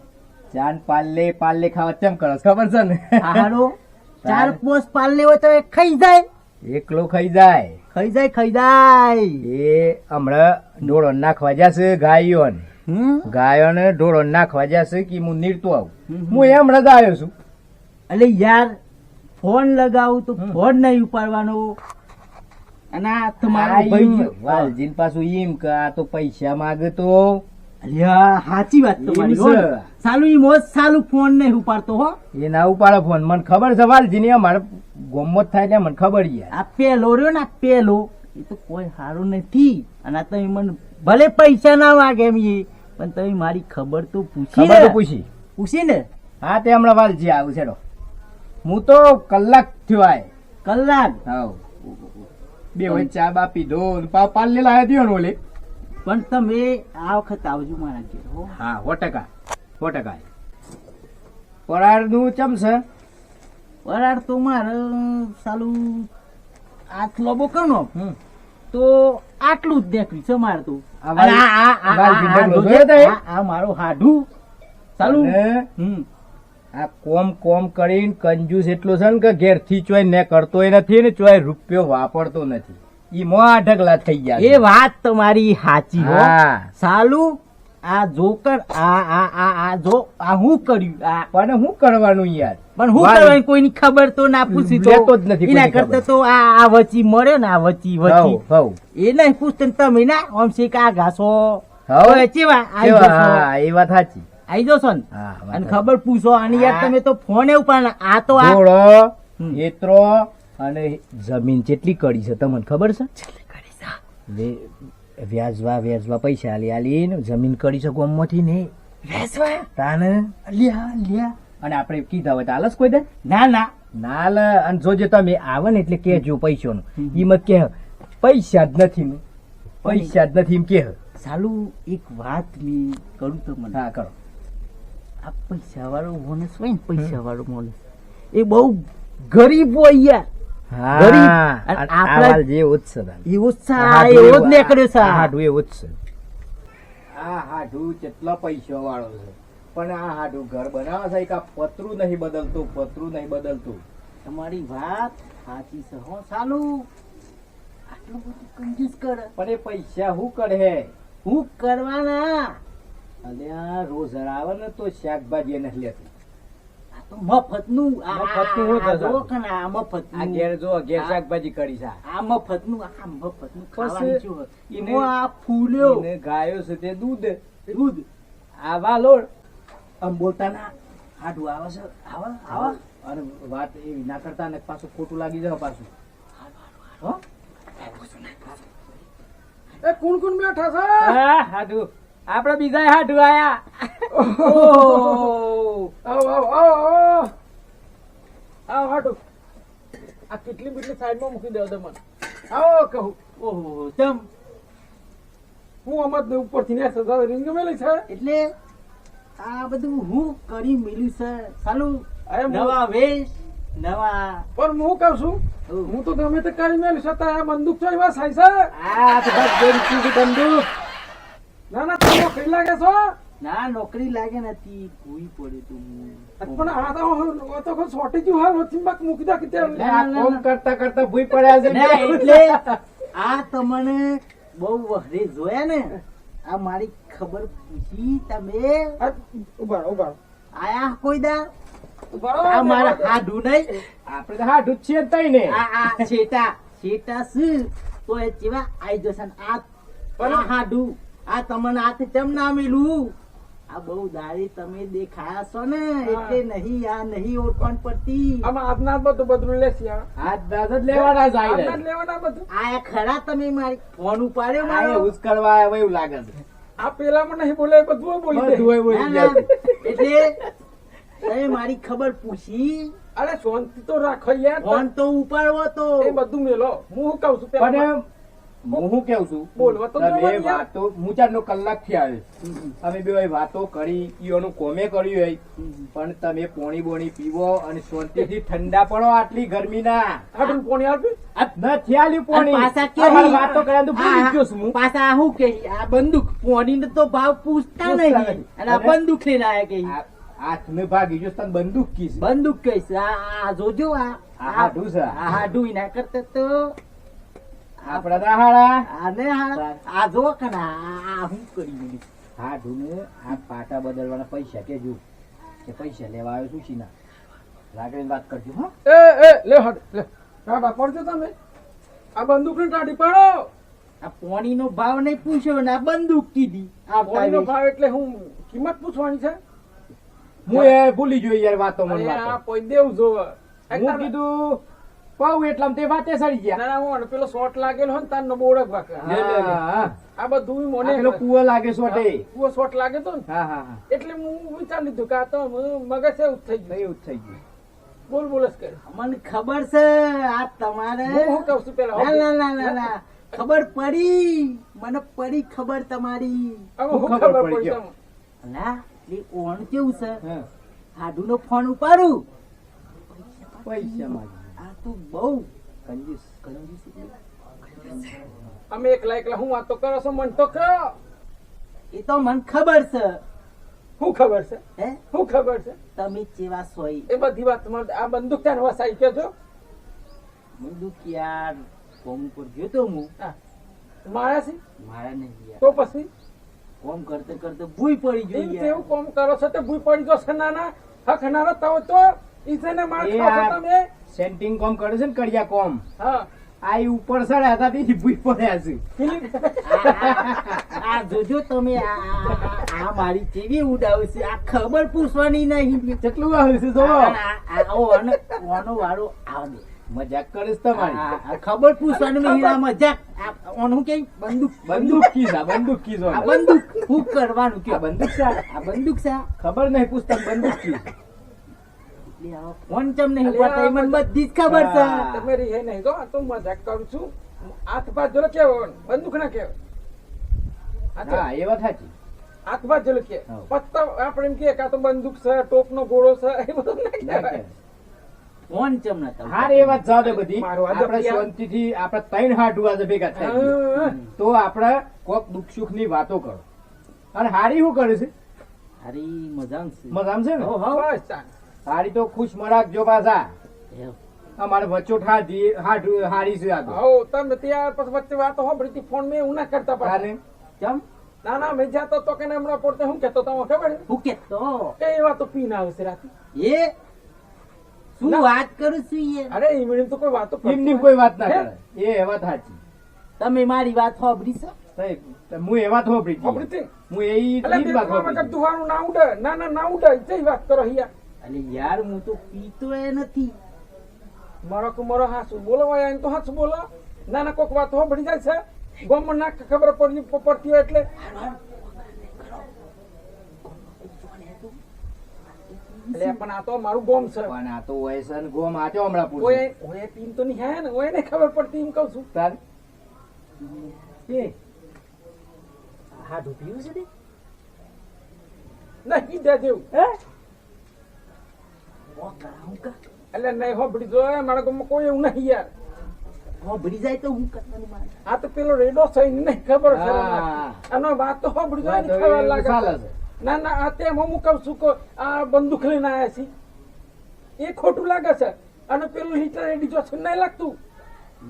[SPEAKER 3] ચાન પાલ્લે પાલ્લે ખાવા ચમ કરસ ખબર છે ને
[SPEAKER 4] હારો ચાર પોસ પાલ લેવો તો એ ખાઈ જાય
[SPEAKER 3] એકલો ખાઈ જાય
[SPEAKER 4] ખાઈ જાય ખાઈ જાય.
[SPEAKER 3] એ હમણાં ઢોળો નાખવા જશે ગાયોન ગાયોને ઢોળો નાખવા જશે કે હું નીરતો આવું હું એ હમણાં જ આવ્યો છું
[SPEAKER 4] એટલે યાર ફોન લગાવું તો ફોન નહીં ઉપાડવાનો. અને આ તમારો ભાઈ જો.
[SPEAKER 3] વાલજીન પાછું એમ કે આ તો પૈસા માગે તો
[SPEAKER 4] અલ્યા સાચી વાત તમારી
[SPEAKER 3] એમ
[SPEAKER 4] હો.
[SPEAKER 3] છે.
[SPEAKER 4] સાલું ઈ મોજ સાલું ફોન નહીં ઉપાડતો હો.
[SPEAKER 3] એ ના ઉપાડે ફોન મને ખબર છે વાલજી ની અમારે ગોમત થાય ને મને ખબર યાર
[SPEAKER 4] આ પેલો રહ્યો ને આ પેલો એ તો કોઈ સારું નથી. અને આ તમે મને ભલે પૈસા ના વાગે એમ એ પણ તમે મારી ખબર તો પૂછી
[SPEAKER 3] ખબર તો
[SPEAKER 4] ને.
[SPEAKER 3] પૂછી
[SPEAKER 4] પૂછી ને
[SPEAKER 3] હા તે હમણાં વાલજી આવું છે હું તો કલાક થયો આય
[SPEAKER 4] કલાક.
[SPEAKER 3] હાવ બે હોય ચા બા પીધો ને પાલ્લે લાયા દ્યો ને ઓલે
[SPEAKER 4] પણ તમે આ વખત આવજો મારા ઘેર હો.
[SPEAKER 3] હા 100% પરાર નું ચમ છે
[SPEAKER 4] વરાળ તો મારે સાલું આઠ લોબો કરનો
[SPEAKER 3] હમ.
[SPEAKER 4] તો આટલું જ દેખ્યું છે મારે તો.
[SPEAKER 3] આ વાલ-
[SPEAKER 4] અને આ
[SPEAKER 3] વાલ ભીંડો
[SPEAKER 4] જોજે,
[SPEAKER 3] જોયો તો એ?
[SPEAKER 4] આ મારું હાડું સાલું.
[SPEAKER 3] અને
[SPEAKER 4] હમ.
[SPEAKER 3] આ કોમ કરીને કંજૂસ એટલો છે ને કે ઘેર થી ચોય ને કરતોય નથી ને ચોય રૂપિયો વાપરતો નથી ઈ મો આ ઢગલા થઈ ગયા
[SPEAKER 4] એ વાત તમારી સાચી હો.
[SPEAKER 3] હા
[SPEAKER 4] સાલું આ જોકર આ જો આ હું કર્યું આ
[SPEAKER 3] પણ શું કરવાનું યાર
[SPEAKER 4] પણ હું
[SPEAKER 3] વાલ-
[SPEAKER 4] કરવાનું કોઈની ખબર તો ના પૂછી તો
[SPEAKER 3] લેતો જ નથી
[SPEAKER 4] એના
[SPEAKER 3] કોઈની
[SPEAKER 4] કરતા
[SPEAKER 3] ખબર.
[SPEAKER 4] તો આ વચી મળ્યો ને આ વચી
[SPEAKER 3] હવ
[SPEAKER 4] એ નહીં પૂછતો ને તમે ના આમ શેક આ ઘાસો
[SPEAKER 3] હવ
[SPEAKER 4] હવે ચેવા આઈ
[SPEAKER 3] કેવા?
[SPEAKER 4] જશો.
[SPEAKER 3] હા એ વાત સાચી
[SPEAKER 4] આઈ જશો ને
[SPEAKER 3] હા વાત
[SPEAKER 4] અને
[SPEAKER 3] સાચી.
[SPEAKER 4] ખબર પૂછો અને યાર તમે તો ફોન એવું પણ આ તો આ
[SPEAKER 3] ઘોડો
[SPEAKER 4] હમ.
[SPEAKER 3] એતરો અને જમીન કેટલી કરી છે તમને ખબર છે વ્યાજવા પૈસા આલી જમીન કરી છે ગોમમાંથી ને તાને લ્યા અને આપણે કીધા હોય તો આલસ કોઈ દે
[SPEAKER 4] ના ના
[SPEAKER 3] ના લે અને જોજે તમે આવે ને એટલે કેજો પૈસાનું ઈ મત કે પૈસા જ નથી ને પૈસા જ નથી એમ કે
[SPEAKER 4] સાલું એક વાત મેં કરું તમને.
[SPEAKER 3] હા કરો
[SPEAKER 4] આ પૈસા વાળો માણસ હોય ને પૈસા વાળો માણસ એ બહુ ગરીબ હોય યાર. ગરીબ.
[SPEAKER 3] હા
[SPEAKER 4] અને
[SPEAKER 3] આ
[SPEAKER 4] આપણા-
[SPEAKER 3] વાલ જેવો જ છે તાન.
[SPEAKER 4] એવો જ
[SPEAKER 3] આ
[SPEAKER 4] છે,
[SPEAKER 3] હાડું
[SPEAKER 4] એવો જ
[SPEAKER 3] એવું-
[SPEAKER 4] નીકળ્યો છે.
[SPEAKER 3] આ હાડું એવું જ છે આ હાડું કેટલા પૈસા વાળો છે પણ આ હાડું ઘર બનાવે છે કે આ પતરું નહીં બદલતું
[SPEAKER 4] તમારી વાત સાચી છે હો સાલું. આટલું બધું કંજૂસ કરે
[SPEAKER 3] પણ એ પૈસા શું કરે
[SPEAKER 4] હું કરવાના
[SPEAKER 3] અને આ રોજ આવે ને તો શાકભાજી એ નથી લેતું
[SPEAKER 4] આ તો મફતનું
[SPEAKER 3] મફતનું હું થશે?
[SPEAKER 4] આ
[SPEAKER 3] આ
[SPEAKER 4] મફતનું
[SPEAKER 3] ઘેર જો ઘેર શાકભાજી કરી છે
[SPEAKER 4] આ મફતનું ખાવાનું
[SPEAKER 3] પછી
[SPEAKER 4] શું હોય?
[SPEAKER 3] ઈને-
[SPEAKER 4] એમાં આ ફૂલ્યો
[SPEAKER 3] એને ગાયો છે તે દૂધ
[SPEAKER 4] દૂધ
[SPEAKER 3] આ વાલોડ
[SPEAKER 4] આમ બોલતા ના હાડું આવે છે આવા આવા
[SPEAKER 3] અને વાત એવી ના કરતા ને પાછું ખોટું લાગી જાય પાછું હો?
[SPEAKER 1] એ કોણ બેઠા છે
[SPEAKER 3] હા હાડું આપડે બીજા હાડું આયા
[SPEAKER 1] આવો આવો આવો આવો હાટુ આ કેટલી બીટલી સાઈડમાં મૂકી દેવો દે મને આવો કહું
[SPEAKER 4] ઓહો ચમ
[SPEAKER 1] હું આમાં જ ઉપરથી ને સજા રીંગ મેલી છે
[SPEAKER 4] એટલે આ બધું હું કરી મેલ્યું છે સાલું.
[SPEAKER 1] અરે હું-
[SPEAKER 4] નવા વેશ નવા
[SPEAKER 1] પણ હું કહું છું હું તો ગમે તે કરી મેલું છતાં આ બંદૂક છો એવા સાઈ છે
[SPEAKER 4] આ તો બસ ગેમ બંદૂક
[SPEAKER 1] ના ના તમે કઈ લાગે છો
[SPEAKER 4] ના નોકરી લાગે નથી ભૂઈ પડ્યું તું
[SPEAKER 1] પણ આ તો કોઈ શોર્ટેજ હાલ હોતી બાક મૂકી દા કે
[SPEAKER 3] એટલે આ કોમ કરતા કરતા ભૂઈ પડ્યા છે
[SPEAKER 4] ના, એટલે આ તમને બહુ વહરે જોયા ને આ મારી ખબર પૂછી તમે
[SPEAKER 1] ઉભા
[SPEAKER 4] આયા કોઈ દા
[SPEAKER 1] ઉભા
[SPEAKER 4] આ મારા હાડું નહીં
[SPEAKER 3] આપણે તો હાડું જ છીએ તઈ ને
[SPEAKER 4] આ છેટા શું તો એ જેવા આઈ જશે ને આ હાડું આ તમને હાથે ચમ ના મેલું આ બહુ દાડી તમે દેખાયા છો ને એટલે નહીં આ નહીં ઓળખાણ પડતી
[SPEAKER 1] આમાં આજના બધું બદલું લેસી
[SPEAKER 3] હાથ દાદ જ લેવાના જાય
[SPEAKER 1] આજના જ લેવાના બધું
[SPEAKER 4] આયા ખરા તમે મારી ફોન ઉપાડ્યો
[SPEAKER 3] આ
[SPEAKER 4] મારો
[SPEAKER 3] ઉસ્કરવા આવ્યા એવું લાગે છે
[SPEAKER 1] આ પેલામાં નહીં બોલે બધું બોલી દે
[SPEAKER 3] બધું બોલી
[SPEAKER 4] ના,
[SPEAKER 3] જાય
[SPEAKER 4] ના, એટલે તમે મારી ખબર પૂછી
[SPEAKER 1] અરે શાંતિ તો રાખો યાર
[SPEAKER 4] ફોન તો ઉપાડવો તો
[SPEAKER 1] એ બધું મેલો હું શું કહું છું પેલા
[SPEAKER 3] પણ હું કેવું છું
[SPEAKER 1] બોલવા તો
[SPEAKER 3] તમે
[SPEAKER 1] જવાનું યાર.
[SPEAKER 3] વાતો હું 4 કલાક થી આવે અમે બે વાતો કરી ઈઓનું કોમે કર્યું હોય પણ તમે પોણી બોણી પીવો અને શાંતિથી ઠંડા પડો આટલી ગરમીના
[SPEAKER 1] હાડું કોની આપી
[SPEAKER 3] નથી આલ્યું પોણી
[SPEAKER 4] અને પાછા
[SPEAKER 3] અમારી વાતો કર્યા તો ભૂલી ગયો છું હું.
[SPEAKER 4] પાછા હું કે આ બંદૂક પોણીને તો ભાવ પૂછતા નહીં અને આ
[SPEAKER 3] અને
[SPEAKER 4] બંદૂક લઈને આયા કે
[SPEAKER 3] આ- હાથને ભાગી ગયો તને બંદૂક કી છે
[SPEAKER 4] બંદૂક કહીશ આ જોજો આ
[SPEAKER 3] આ હાડું છે.
[SPEAKER 4] આ હાડું ના કરતા તો
[SPEAKER 3] આપડા દાહાડા
[SPEAKER 4] આને આ જો કે ના આ હું કરી મેલી
[SPEAKER 3] હાડુને આ પાટા બદલવાના પૈસા કેજો કે પૈસા લેવા આવ્યો છું સીના લાગણીની વાત કરજો હા
[SPEAKER 1] એ લે હટ લે ટાટા પડજો તમે આ બંદૂક ને ટાટી પાડો
[SPEAKER 4] આ પોણીનો ભાવ નહીં પૂછ્યો ને આ બંદૂક કીધી આ
[SPEAKER 1] કોઈનો ભાવ એટલે હું કિંમત પૂછવાની છે
[SPEAKER 3] હું એ ભૂલી ગયો યાર વાતો મન
[SPEAKER 1] અરે આ
[SPEAKER 3] વાતો
[SPEAKER 1] કોઈ દેવ જોવે
[SPEAKER 3] હું કીધું પાઉં એટલામાં તે વાતે સડી ગયા
[SPEAKER 1] ના હું પેલો શોર્ટ લાગેલો હોય ને તારનો બોડક વાકે
[SPEAKER 3] લે, લે, લે.
[SPEAKER 1] આ બધું મને
[SPEAKER 3] આ પેલો કૂવો લાગે સોટે
[SPEAKER 1] કૂવો શોર્ટ લાગે તો ને
[SPEAKER 3] હા હા હા
[SPEAKER 1] એટલે હું વિચાર લીધું કે આ તો મગજ એવું જ થઈ ગયું
[SPEAKER 3] એવું જ થઈ ગયું
[SPEAKER 1] બોલ જ કરે
[SPEAKER 4] મને ખબર છે આ તમારે
[SPEAKER 1] હું શું કહું છું પેલા
[SPEAKER 4] ના ના ના ના ના ખબર પડી મને પડી ખબર તમારી
[SPEAKER 1] હવે
[SPEAKER 3] હું
[SPEAKER 1] હું
[SPEAKER 3] ખબર
[SPEAKER 1] ખબર
[SPEAKER 3] પડી
[SPEAKER 1] પડી
[SPEAKER 3] ગયો.
[SPEAKER 1] તમને?
[SPEAKER 4] ના એ ઓણ કેવું છે
[SPEAKER 3] હા
[SPEAKER 4] હાડુનો ફોન ઉપાડું
[SPEAKER 3] પૈસા માંગે
[SPEAKER 4] આ તો બહુ
[SPEAKER 3] કંજૂસ
[SPEAKER 4] કંજૂસ એટલે.
[SPEAKER 1] અમે એકલા હું વાતો કરો છો મન તો કરો
[SPEAKER 4] એ તો મને ખબર છે
[SPEAKER 1] શું ખબર છે
[SPEAKER 4] હે
[SPEAKER 1] શું ખબર છે
[SPEAKER 4] તમે ચેવા સોય
[SPEAKER 1] એ બધી વાત તમારે આ બંદૂક ત્યાં વસાઈ ગયો છો
[SPEAKER 4] બંદૂક યાર કોમ ઉપર ગયો તો હું
[SPEAKER 1] મારા છે
[SPEAKER 4] મારા નહીં યાર
[SPEAKER 1] તો પછી
[SPEAKER 4] કોમ કરતે કરતે ભૂઈ પડી ગઈ
[SPEAKER 1] એવું
[SPEAKER 4] યાર
[SPEAKER 1] તેવું કોમ કરો છો તે ભૂઈ પડી ગયો છે નાના હક નાનો તો ઈસને માર
[SPEAKER 3] એ
[SPEAKER 1] ખાવ છો
[SPEAKER 3] આ
[SPEAKER 1] તમે
[SPEAKER 3] સેન્ટિંગ કોમ કરે છે ને કડિયા કોમ
[SPEAKER 1] હા
[SPEAKER 3] આ ઈ ઉપર સડ્યા હતા તેથી ભૂઈ પડ્યા છે
[SPEAKER 4] આ જોજો તમે આ મારી કેવી ઉડાવશે આ ખબર પૂછવાની નહીં
[SPEAKER 3] કેટલું આવે છે જો
[SPEAKER 4] ઓનો વાળો આવે
[SPEAKER 3] મજાક કરીશ તમારી
[SPEAKER 4] આ ખબર પૂછવાનું નહીં આ મજાક ઓનું કે બંદૂક
[SPEAKER 3] બંદૂક કી છે બંદૂક કી જો
[SPEAKER 4] આ બંદૂક હું કરવાનું કે
[SPEAKER 3] આ બંદૂક છે
[SPEAKER 4] આ બંદૂક છે
[SPEAKER 3] ખબર નહીં પૂછતા બંદૂક કી છે.
[SPEAKER 4] એટલે આ ફોન ચમ નહીં ઉપાડતા એ મને બધી જ ખબર છે
[SPEAKER 3] હા.
[SPEAKER 1] તમે રહે નહીં ગો આ તો મજાક કરું છું હાથ બાજુ કેવો બંદૂક ના કેવો
[SPEAKER 3] હા એ વાત સાચી
[SPEAKER 1] હાથ બાજુ કે
[SPEAKER 3] હા.
[SPEAKER 1] પત્તા આપણે એમ કે આ તો બંદૂક છે ટોપનો ઘોડો છે એ બધું નહીં
[SPEAKER 3] ના
[SPEAKER 1] કહેવાય.
[SPEAKER 3] કે.
[SPEAKER 4] ફોન ચમ નતા
[SPEAKER 3] હાર એ વાત જાવ દે બધી
[SPEAKER 1] મારું આ
[SPEAKER 3] આપણે
[SPEAKER 1] દફિયા.
[SPEAKER 3] શાંતિથી આપણે ત્રણ હાડું આજે ભેગા થાય
[SPEAKER 1] હા.
[SPEAKER 3] તો આપણે કોક દુઃખ સુખ ની વાતો કરો અને હારી શું કરે છે
[SPEAKER 4] હારી મજામ છે
[SPEAKER 3] મજામ છે ને
[SPEAKER 4] હો, હો.
[SPEAKER 1] બસ ચાલ.
[SPEAKER 3] હારી તો ખુશ મરાક જો પાછા
[SPEAKER 4] એમ.
[SPEAKER 3] અમારે વચ્ચોટ હારી છે આ તો
[SPEAKER 1] હો તમે ત્યાં પછી વચ્ચે વાતો સાંભળી હતી ફોન મેં એવું ના કરતા પાછા.
[SPEAKER 3] તાને
[SPEAKER 4] ચમ
[SPEAKER 1] ના ના મેં જાતો તો કે હમણાં પોતે શું કેતો તમને ખબર છે?
[SPEAKER 4] હું કેતો
[SPEAKER 1] કે એ વાતો પીને આવે છે રાતે
[SPEAKER 4] એ શું
[SPEAKER 1] ના.
[SPEAKER 4] વાત કરું છું યાર
[SPEAKER 1] અરે ઈમડી તો કોઈ વાતો કરતો
[SPEAKER 3] એમની કોઈ વાત ના
[SPEAKER 1] હે?
[SPEAKER 3] કરે એ વાત સાચી
[SPEAKER 4] તમે મારી વાત સાંભળી છો
[SPEAKER 3] સાહેબ, હું એ વાત હોભળી
[SPEAKER 1] સાંભળી
[SPEAKER 3] હતી.
[SPEAKER 1] હતી?
[SPEAKER 3] હું એ
[SPEAKER 1] એટલે
[SPEAKER 3] ઈ જ વાત
[SPEAKER 1] પેપરમાં
[SPEAKER 3] હોભળી.
[SPEAKER 1] દુહારું ના ઉડે ના ના ના ઉડે જઈ વાત કરો હિયા
[SPEAKER 4] અરે યાર હું તો પીતો એ નથી
[SPEAKER 1] મારો હાસુ બોલો વાય એમ તો હાસુ બોલો ના ના કોઈક વાત સાંભળી જાય છે ગોમમાં ના ખબર પડતી હોય એટલે એટલે પણ આ તો મારું ગોમ છે
[SPEAKER 3] પણ આ તો વયસન ગોમ આચો હમણાં પૂછું.
[SPEAKER 1] ઓય ઓય પીન તો નહીં હે ને ઓય ને ખબર પડતી એમ કહું છું
[SPEAKER 3] તારે? એ,
[SPEAKER 4] હાડું પીવું છે ને
[SPEAKER 1] નહીં દે જેવું
[SPEAKER 3] હે?
[SPEAKER 4] ઓ કરાવું કા
[SPEAKER 1] એટલે નહીં સાંભળી જો મારા ગામમાં કોઈ એવું નહીં યાર
[SPEAKER 4] સાંભળી જાય તો હું કરવાનું મારે
[SPEAKER 1] આ તો પેલો રેડો છે એને નહીં ખબર છે
[SPEAKER 3] હા.
[SPEAKER 1] આનો વાત તો સાંભળી જો
[SPEAKER 3] વાત
[SPEAKER 1] એને
[SPEAKER 3] હવે
[SPEAKER 1] ખબર લાગે
[SPEAKER 3] ચાલે
[SPEAKER 1] છે.
[SPEAKER 3] છે.
[SPEAKER 1] ના ના આ તેમાં હું કહું છું કે આ બંદૂક લઈને આવ્યા છે એ ખોટું લાગે છે અને પેલું હીટર એડી જો નહીં લાગતું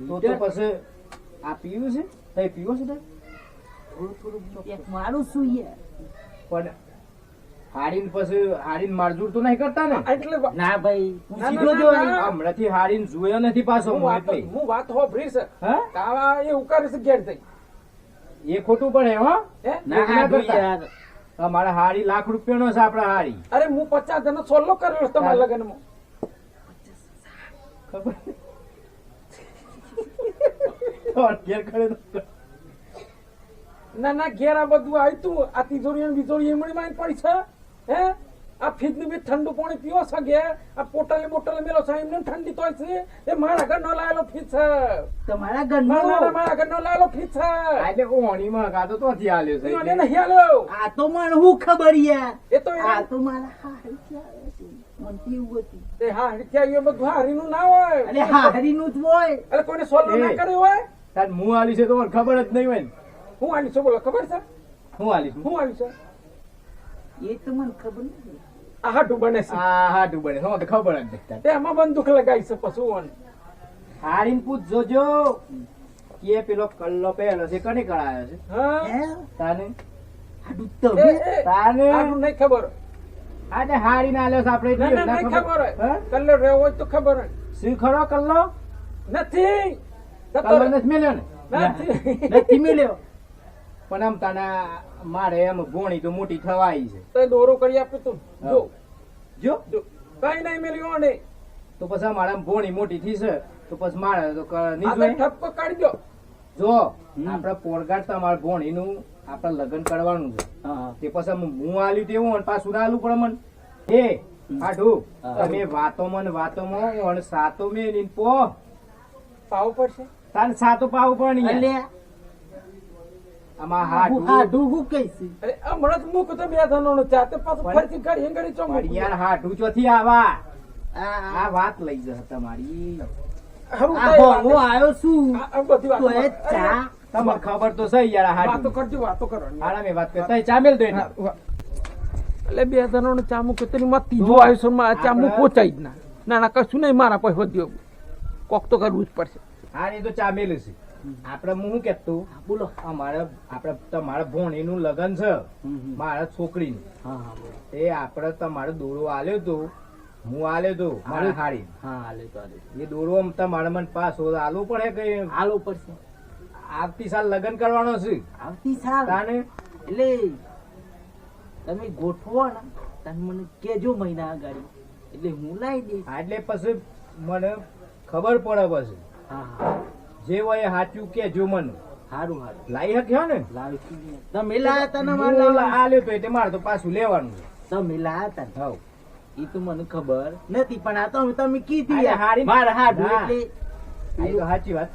[SPEAKER 3] તો પછી આ પીવું છે તઈ પીવો છે તઈ?
[SPEAKER 4] થોડું એક મારું શું યાર
[SPEAKER 3] પણ હાડીને પછી હાડીને મારઝૂડ તો નહીં કરતા ને?
[SPEAKER 1] એટલે
[SPEAKER 4] ના ભાઈ
[SPEAKER 1] ના,
[SPEAKER 4] પૂછી
[SPEAKER 1] ના,
[SPEAKER 4] જોજો
[SPEAKER 1] ના, ના.
[SPEAKER 3] હમણાંથી હાડીને જોયો નથી પાછો
[SPEAKER 1] હું
[SPEAKER 3] હું
[SPEAKER 1] વાત
[SPEAKER 3] એટલે.
[SPEAKER 1] હું વાત હોભળી છે
[SPEAKER 3] હા?
[SPEAKER 1] કાવા એ ઉકારે છે ઘેર જઈ
[SPEAKER 3] એ ખોટું પડે હો
[SPEAKER 1] હે
[SPEAKER 4] ના
[SPEAKER 3] ના
[SPEAKER 4] હાડું
[SPEAKER 3] કરતા.
[SPEAKER 4] યાર
[SPEAKER 3] અમારા હાડી ₹1,00,000 છે આપડા હાડી
[SPEAKER 1] અરે હું 50 જણનો સોલ્લો કરેલો તમારા લગ્નમાં
[SPEAKER 3] ખબર તો ઘેર ખડે તો
[SPEAKER 1] ના ના ઘેર આ બધું આવ્યું તું આ તિજોરી અને બીજોરી એમણી માં પડી છે હે આ ફ્રીજ ની બી ઠંડુ પાણી પીવો છે ઘેર આ પોટલે બોટલે મેલો છે એમને ઠંડી તોય છે એ મારા ઘર નો લાયેલો ફ્રીજ છે
[SPEAKER 4] તમારા
[SPEAKER 1] ના, ના, ના,
[SPEAKER 4] ઘરનું
[SPEAKER 1] મારા ઘર નો લાયેલો ફ્રીજ છે
[SPEAKER 3] એટલે ઓણીમાં કાતો તો ત્યાંથી આલ્યો છે
[SPEAKER 1] મને
[SPEAKER 3] એટલે.
[SPEAKER 1] નહીં આલ્યો
[SPEAKER 4] આ તો મને હું ખબર યાર
[SPEAKER 1] એ તો
[SPEAKER 4] આ તો મારા હારી ક્યાં હતું મને તો એવું હતું
[SPEAKER 1] એ હા ત્યાં એ બધું હારીનું ના હોય
[SPEAKER 4] અરે હારીનું જ હોય
[SPEAKER 1] એટલે કોઈને સોલ્લો ના
[SPEAKER 3] એ.
[SPEAKER 1] કર્યો હોય
[SPEAKER 3] તાર મું આલી છે તો મને ખબર જ નહીં હોય ને.
[SPEAKER 1] હું આલી છું બોલો ખબર છે
[SPEAKER 3] હું આલી છું?
[SPEAKER 1] હું આવી છે
[SPEAKER 4] એ તો મને ખબર નથી
[SPEAKER 1] આ હાટું બને છે
[SPEAKER 3] આ હાડું બને તો ખબર જ નહીં તાર.
[SPEAKER 1] તેમાં બંદૂક લગાવી છે પશુઓને
[SPEAKER 3] હાડીને પૂછ જોજો કે પેલો કલ્લો પહેલો છે કને કરાયો છે
[SPEAKER 1] હા
[SPEAKER 4] હે
[SPEAKER 3] તાને
[SPEAKER 4] હાડું
[SPEAKER 1] એ,
[SPEAKER 4] તમે
[SPEAKER 1] એ,
[SPEAKER 3] તાને
[SPEAKER 1] આનું નહીં ખબર
[SPEAKER 3] આજે હાડીને આલ્યો છે આપણે
[SPEAKER 1] ના
[SPEAKER 3] એટલી
[SPEAKER 1] ના
[SPEAKER 3] ના
[SPEAKER 1] નહીં
[SPEAKER 3] ખબર.
[SPEAKER 1] ખબર હોય
[SPEAKER 3] હા?
[SPEAKER 1] કલર રહેવો હોય તો ખબર હોય
[SPEAKER 3] શું ખરો કલ્લો?
[SPEAKER 1] નથી જતો
[SPEAKER 3] કલ્લો
[SPEAKER 1] રહે.
[SPEAKER 3] નથી મેલ્યો ને?
[SPEAKER 1] નથી
[SPEAKER 4] નથી મળ્યો
[SPEAKER 3] પણ આમ તને મારે એમ ગોણી તો મોટી થવાઈ છે
[SPEAKER 1] તો દોરો કરી આપ્યું તું જો
[SPEAKER 3] જો
[SPEAKER 1] જો કઈ નહીં મેલ્યું ને
[SPEAKER 3] તો પછી અમારે આમ ગોણી મોટી થઈ છે તો પછી મારે તો નહીં
[SPEAKER 1] આગળ
[SPEAKER 3] જોઈએ.
[SPEAKER 1] ઠપકો કાઢી દો
[SPEAKER 3] જો આપડે પોરગાડ તમારે ભોણીનું આપડે લગ્ન કરવાનું છે
[SPEAKER 4] હા
[SPEAKER 3] તે પછી હું આલ્યું તેવું અને પાછું ના આલું પડે મને એ આઢું
[SPEAKER 4] હા.
[SPEAKER 3] તમે વાતોમાં અને સાતો મેં પો
[SPEAKER 1] પાવું પડશે
[SPEAKER 3] તારે સાતો પાવું પણ નહીં
[SPEAKER 4] અલ્યા
[SPEAKER 3] આમાં
[SPEAKER 4] હું
[SPEAKER 3] હાડું
[SPEAKER 4] હાડું હું કહીશ
[SPEAKER 1] અરે હમણાં જ મૂક તો બે ધનોનો ચા તે પાછું
[SPEAKER 3] પણ-
[SPEAKER 1] ફરીથી ઘડી ઘડી ચોમ
[SPEAKER 3] પણ યાર હાડું ચોથી આવા
[SPEAKER 4] આ
[SPEAKER 3] આ વાત લઈ જશે તમારી
[SPEAKER 1] હરું
[SPEAKER 4] આ
[SPEAKER 1] થાય વાત.
[SPEAKER 4] હું આવ્યો છું
[SPEAKER 1] આ બધી
[SPEAKER 4] તો એ
[SPEAKER 1] વાતો
[SPEAKER 4] ચા
[SPEAKER 3] તમને ખબર તો સહી યાર
[SPEAKER 1] વાતો
[SPEAKER 3] હાડું
[SPEAKER 1] કરજો વાતો કરો
[SPEAKER 3] હાડા મેં વાત કરતા ચા મેલ દો એટલે.
[SPEAKER 1] એટલે બે ધનોનો ચા મૂક તેની માં ત્રીજો આયુષ્યમાં ચા મૂક પહોંચાઈ જ ના ના ના કશું નહીં મારા પાસે વધ્યો કોક તો કરવું જ પડશે
[SPEAKER 3] હા એ તો ચા મેલ છે આપડે હું શું કેતું
[SPEAKER 4] બોલો
[SPEAKER 3] અમારે આપડે તમારા ભોણીનું લગ્ન છે મારા છોકરીનું
[SPEAKER 4] હા હા બોલો
[SPEAKER 3] એ આપડે તમારે દોરો આલ્યો તો હું આલ્યો તો મારે હાડી
[SPEAKER 4] હા હાલે તો હાલે
[SPEAKER 3] એ દોરો તમારે મને પાછો આલવું પડે કે
[SPEAKER 4] હાલો પડશે
[SPEAKER 3] આવતી સાલ લગ્ન કરવાનો છે
[SPEAKER 4] આવતી સાલ
[SPEAKER 3] તાને
[SPEAKER 4] એટલે તમે ગોઠવો ને તમે મને કેજો મહિના આગળ એટલે હું લાવી દઈશ
[SPEAKER 3] હા, એટલે પછી મને ખબર પડે પછી
[SPEAKER 4] હા હા
[SPEAKER 3] જે હોય એ સાચું કેજો મને
[SPEAKER 4] સારું સારું
[SPEAKER 3] લાવી શક્યો ને
[SPEAKER 4] લાવીશું ને. તમે લાયા તા ને મારે
[SPEAKER 3] હું
[SPEAKER 4] લાવવાનું.
[SPEAKER 3] આલ્યો તો એટલે મારે તો પાછું લેવાનું છે
[SPEAKER 4] તમે લાયા તા ને.
[SPEAKER 3] હવ
[SPEAKER 4] એ તો મને ખબર નથી પણ આ તો તમે કીધી
[SPEAKER 3] અરે
[SPEAKER 4] યાર.
[SPEAKER 3] હારી-
[SPEAKER 4] મારે હાડું
[SPEAKER 3] હા.
[SPEAKER 4] એટલે
[SPEAKER 3] આ તો સાચી વાત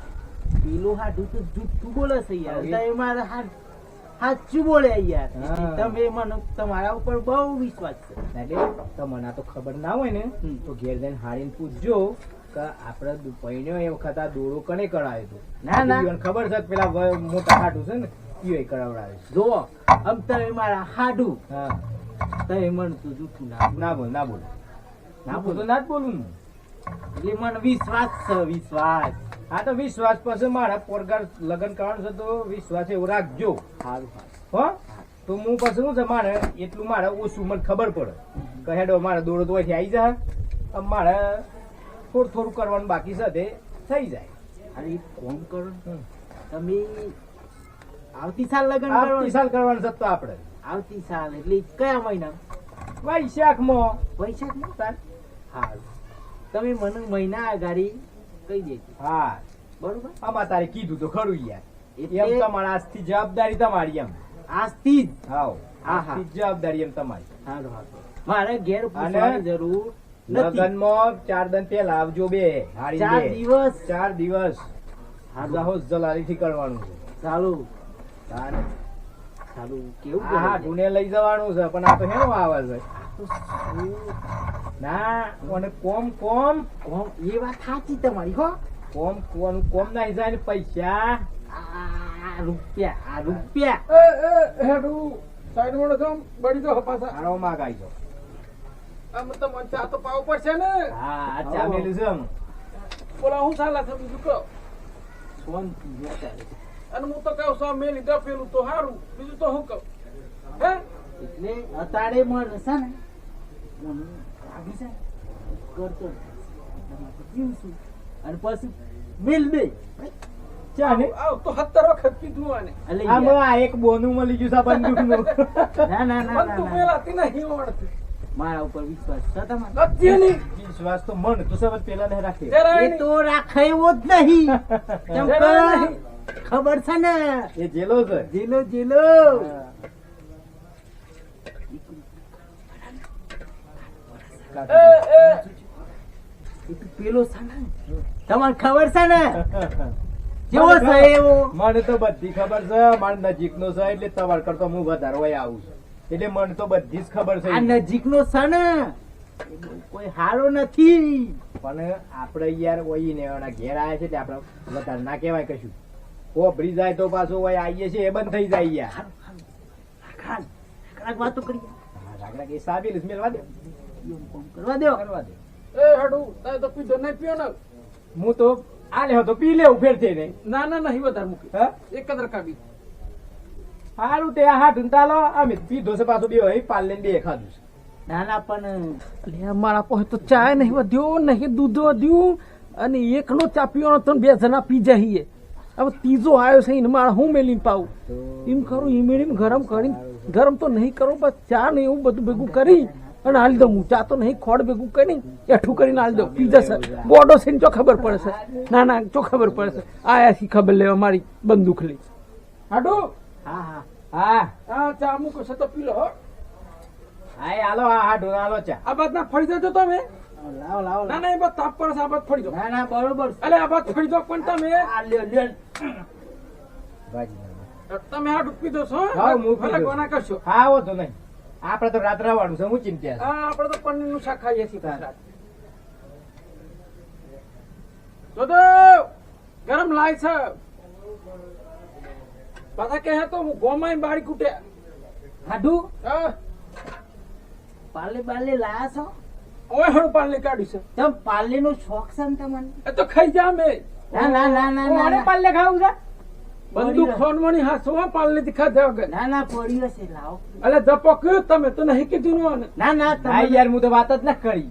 [SPEAKER 4] પેલું હાડું તો જુઠ્ઠું બોલે છે યાર
[SPEAKER 3] હા, એ-
[SPEAKER 4] તમે મારે સાચું બોલે યાર
[SPEAKER 3] હા.
[SPEAKER 4] તમે મને તમારા ઉપર બહુ વિશ્વાસ છે
[SPEAKER 3] એટલે તમને આ તો ખબર ના હોય ને
[SPEAKER 4] હમ.
[SPEAKER 3] તો ઘેર જઈને હાડીને પૂછજો કે આપડે પૈણ્યો એ વખત આ દોરો કને કરાયો હતો
[SPEAKER 4] ના, ના.
[SPEAKER 3] બીજું ખબર છે કે પેલા મોટા હાડું છે ને ઈયોય કરાવડાવે છે
[SPEAKER 4] જુઓ આમ તમે મારા હાડું
[SPEAKER 3] હા
[SPEAKER 4] તમે મને તો જૂઠું ના બોલો.
[SPEAKER 3] ના બોલ ના બોલ
[SPEAKER 4] ના
[SPEAKER 3] ના બોલ
[SPEAKER 4] બોલો.
[SPEAKER 3] તો ના જ બોલું ને.
[SPEAKER 4] એટલે મને વિશ્વાસ છે વિશ્વાસ
[SPEAKER 3] હા તો વિશ્વાસ પછી મારા પોરગાર લગ્ન કરવાનું છે તો વિશ્વાસ એવો રાખજો
[SPEAKER 4] સારું સારું
[SPEAKER 3] હો તો હું પછી શું છે મારે એટલું મારે ઓછું મને ખબર પડે કે હેડો મારે દોડો તો અહીંથી આવી જાય આમ મારે થોડું થોડું કરવાનું બાકી છે તે થઈ જાય
[SPEAKER 4] અરે એક કામ કરો ને.
[SPEAKER 3] હમ.
[SPEAKER 4] તમે આવતી સાલ લગ્ન
[SPEAKER 3] આવતી
[SPEAKER 4] કરવાનું
[SPEAKER 3] સાલ કરવાનું છે તો આપણે
[SPEAKER 4] આવતી સાલ એટલે કયા મહિના
[SPEAKER 3] વૈશાખમાં
[SPEAKER 4] પૈસા જ નહીં?
[SPEAKER 3] તાર.
[SPEAKER 4] હારું તમે મને મહિના આગાડી કહી દેજો
[SPEAKER 3] હા
[SPEAKER 4] બરોબર
[SPEAKER 3] આમાં તારે કીધું તો ખરું યાર
[SPEAKER 4] એટલે
[SPEAKER 3] એમ તમારા આજથી જવાબદારી તમારી એમ
[SPEAKER 4] આજથી જ
[SPEAKER 3] હાવ
[SPEAKER 4] હા, હા.
[SPEAKER 3] આજથી જ જવાબદારી એમ તમારી
[SPEAKER 4] હારું હારું મારે ઘેર પૂછવાની જરૂર નથી
[SPEAKER 3] લગનમાં 4 દિન પહેલા આવજો બે હારી
[SPEAKER 4] 4
[SPEAKER 3] બે.
[SPEAKER 4] દિવસ
[SPEAKER 3] 4 દિવસ
[SPEAKER 4] હારું
[SPEAKER 3] જાહોદ જલાલી થી કરવાનું છે
[SPEAKER 4] ચાલુ
[SPEAKER 3] તારે
[SPEAKER 4] ચાલુ કેવું
[SPEAKER 3] આ હાડુને લઈ જવાનું છે પણ આ તો હેનો આવે છે
[SPEAKER 4] બોલે?
[SPEAKER 3] ના અને કોમ કોમ
[SPEAKER 4] કોમ એ વાત સાચી તમારી હો
[SPEAKER 3] કોમ કોનું કોમ નાઈ જાય ને પૈસા
[SPEAKER 4] આ રૂપિયા
[SPEAKER 1] હેડું સાઈડ મોડો તો બળી દો પાછા
[SPEAKER 3] આરો માં ગાઈ જો
[SPEAKER 1] આમ તો મન ચા તો પાવ પડશે ને
[SPEAKER 3] હા આ ચા મેલું છે આમ.
[SPEAKER 1] બોલા હું સાલા છે બીજું કહો
[SPEAKER 3] ફોન જોતા રહે.
[SPEAKER 1] અને હું તો કહું છું મેં લીધા પેલું તો સારું બીજું તો હું કહું હે
[SPEAKER 4] એટલે અતારે મળ છે ને મને લાગી છે કરતો જીવ છું અને પછી મિલ બે
[SPEAKER 3] ચા ને
[SPEAKER 1] આવ તો 70 વખત કીધું આને
[SPEAKER 4] એટલે
[SPEAKER 3] આમાં આ એક બોનું મળી ગયું છે આ બંદૂકનું.
[SPEAKER 4] ના ના ના
[SPEAKER 1] પણ તું
[SPEAKER 4] ના
[SPEAKER 1] પેલાથી નહીં ઓળખતી
[SPEAKER 4] મારા ઉપર વિશ્વાસ છે તમારો
[SPEAKER 1] નથી નહીં
[SPEAKER 3] વિશ્વાસ તો મન તું સબત પેલા ને રાખે.
[SPEAKER 1] જરા
[SPEAKER 4] એ તો રાખે એવો જ નહીં કેમ કે
[SPEAKER 1] જરા નહીં.
[SPEAKER 4] ખબર છે ને
[SPEAKER 3] એ જેલો છે.
[SPEAKER 4] જીલો જીલો
[SPEAKER 1] એ
[SPEAKER 4] એ તો પેલો છે ને તમને ખબર છે ને જેવો છે એવો
[SPEAKER 3] મને તો બધી ખબર છે મારા નજીકનો છે એટલે તમાર કરતો હું વધારે હોય આવું છું એટલે મને તો બધી જ ખબર છે
[SPEAKER 4] આ નજીકનો છે ને એ બહુ કોઈ હારો નથી
[SPEAKER 3] પણ આપણે યાર ઓઈ ને એના ઘેર આયા છે એટલે આપણે વધારે ના કહેવાય કશું કોપરી જાય તો પાછું ઓય આવીએ છે એ બંધ થઈ જાય યાર.
[SPEAKER 4] ખાન કડાક વાતો કરી
[SPEAKER 3] રાગડા કે સાબિલ મેલવા દે
[SPEAKER 4] કરવા દો
[SPEAKER 3] કરવા દે.
[SPEAKER 1] એ હાડું તારે તો પીધો નહીં પીયો ને
[SPEAKER 3] હું તો આ લે તો પી લેવું ફેર થઈ નહીં.
[SPEAKER 1] ના ના નહીં વધારે મૂકી
[SPEAKER 3] હા
[SPEAKER 1] એક કદર કાઢી
[SPEAKER 3] સારું તે આ હાથ ચાલો અમે પીધો છે પાછું બે હોય પાલ લઈને બે ખાધું છે.
[SPEAKER 4] નાના પણ
[SPEAKER 1] એટલે મારા પાસે તો ચા નહીં વધ્યો નહીં દૂધ વધ્યું અને એકનો ચા પીવાનો તો બે જણા પી જઈએ હવે ત્રીજો આવ્યો છે એને મારે હું મેલીને પાવું એમ કરું એ મેળીને ગરમ કરીને ગરમ તો નહીં કરું બસ ચા ને એવું બધું ભેગું કરી અને હાલી દઉં હું ચા તો નહીં ખોડ ભેગું કરી એઠું કરીને હાલી દઉં પી જશે બોડો છે ને ચો ખબર પડે છે ના ના ચો ખબર પડે છે આયાથી ખબર લેવા મારી બંદૂક લઈ હાડું
[SPEAKER 4] હા હા
[SPEAKER 3] હા
[SPEAKER 1] હા ચા મૂકો છે તો પી લો હો.
[SPEAKER 3] હા એ હાલો આ હાથ હાલો ચા.
[SPEAKER 1] આ બાદ ના ફરી જજો તમે
[SPEAKER 4] લાવો લાવો
[SPEAKER 1] ના ના એ બાદ તાપ પડે છે આ બાદ ફરી જાઓ
[SPEAKER 4] ના ના બરોબર છે.
[SPEAKER 1] અલે આ બાદ ફરી જાઓ પણ તમે
[SPEAKER 4] આ લ્યો લ્યો
[SPEAKER 3] ભાજી
[SPEAKER 1] તમે આ ડૂબી દો છો
[SPEAKER 3] હા, હું પી
[SPEAKER 1] ભલે
[SPEAKER 3] દઉં.
[SPEAKER 1] કોના કરશો
[SPEAKER 3] હા હો તો નહીં આપડે તો રાત રવાનું છે હું ચિંતા છે.
[SPEAKER 1] હા આપણે તો પનીર નું શાક ખાઈએ છીએ પાછા. જો તો ગરમ લાય છે પાછા કહે તો હું ગોમાં બાળી કૂટે
[SPEAKER 4] હાડુ
[SPEAKER 1] હા
[SPEAKER 4] પાલે બાલે લાયા છો
[SPEAKER 1] ઓય હણ પાણી કાઢી છે
[SPEAKER 4] તમ પાલે નો શોખ છે ને તમને
[SPEAKER 1] એ તો ખાઈ જા મે
[SPEAKER 4] ના ના ના ના ના
[SPEAKER 3] ઓને
[SPEAKER 4] ના.
[SPEAKER 3] પાલ્લે ખાવું છે
[SPEAKER 1] બંદૂક ખોનવાની હાથ શું પાણી થી ખાધા વગર
[SPEAKER 4] ના ના પડ્યો છે લાવો
[SPEAKER 1] અલે ધપો કયો તમે તો નહીં કીધું નું આને
[SPEAKER 4] ના ના
[SPEAKER 3] હા
[SPEAKER 4] તમે
[SPEAKER 3] યાર હું તો વાત જ ના કરી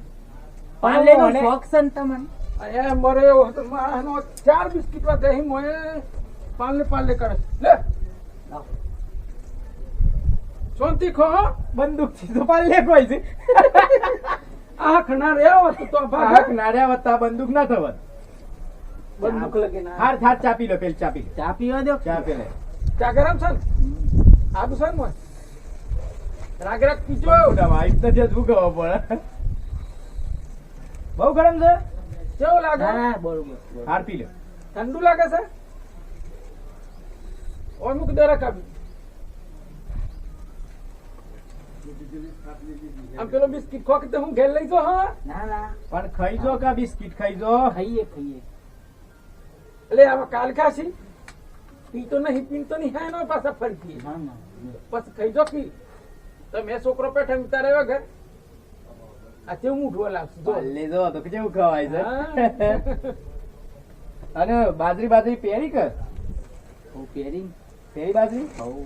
[SPEAKER 4] પાલે નો
[SPEAKER 3] ઓને-
[SPEAKER 4] શોખ છે ને તમને
[SPEAKER 1] એ મરે એવો હતો મારાનો 4 બિસ્કિટ માં દહીં મોએ પાલે પાલે કરે લે
[SPEAKER 4] લાવો.
[SPEAKER 1] શાંતિ ખો હો.
[SPEAKER 3] બંદૂક થી તો પાલ્લે કોઈ છે
[SPEAKER 1] આ ખણા રે આવત તો
[SPEAKER 3] હાક
[SPEAKER 1] ભાગ
[SPEAKER 3] નાડ્યા વત્તા બંદૂક ના થવત.
[SPEAKER 1] બંદૂક લગે ના
[SPEAKER 3] હાર થાર ચાપી લો પેલ ચાપી લો
[SPEAKER 4] ચા પીવા દો
[SPEAKER 3] ચા પેલે
[SPEAKER 1] ચા ગરમ છે ને આબુ છે ને મોય રાગ રાગ પીજો
[SPEAKER 3] વાઈફ તો જે શું ખબર પડે બહુ ગરમ છે
[SPEAKER 1] કેવું લાગે
[SPEAKER 4] ના ના બરોબર બરોબર.
[SPEAKER 3] હાર પી લો
[SPEAKER 1] ઠંડુ લાગે છે ઓય મુક દે રકાબી આમ પેલો બિસ્કિટ ખોક તે હું ઘેર લઈ જો હા
[SPEAKER 4] ના ના
[SPEAKER 3] પણ ખાઈ જો કા બિસ્કિટ ખાઈ જો
[SPEAKER 4] ખાઈએ ખાઈએ
[SPEAKER 1] એટલે આમાં કાલ ખાસી પી તો નહીં પીન તો નહીં હા એનો પાછા ફરી પી
[SPEAKER 4] ના ના
[SPEAKER 1] પછી ખાઈ જો પી તો મેં છોકરો પેઠા ઉતારે વગર આ તે હું ઢોલ આવશે જો
[SPEAKER 3] પાલ્લે જો તો કેવું ખવાય છે
[SPEAKER 1] હા.
[SPEAKER 3] અને બાજરી બાજરી પહેરી કર
[SPEAKER 4] હું પહેરી
[SPEAKER 3] પહેરી બાજરી
[SPEAKER 4] હોઉં.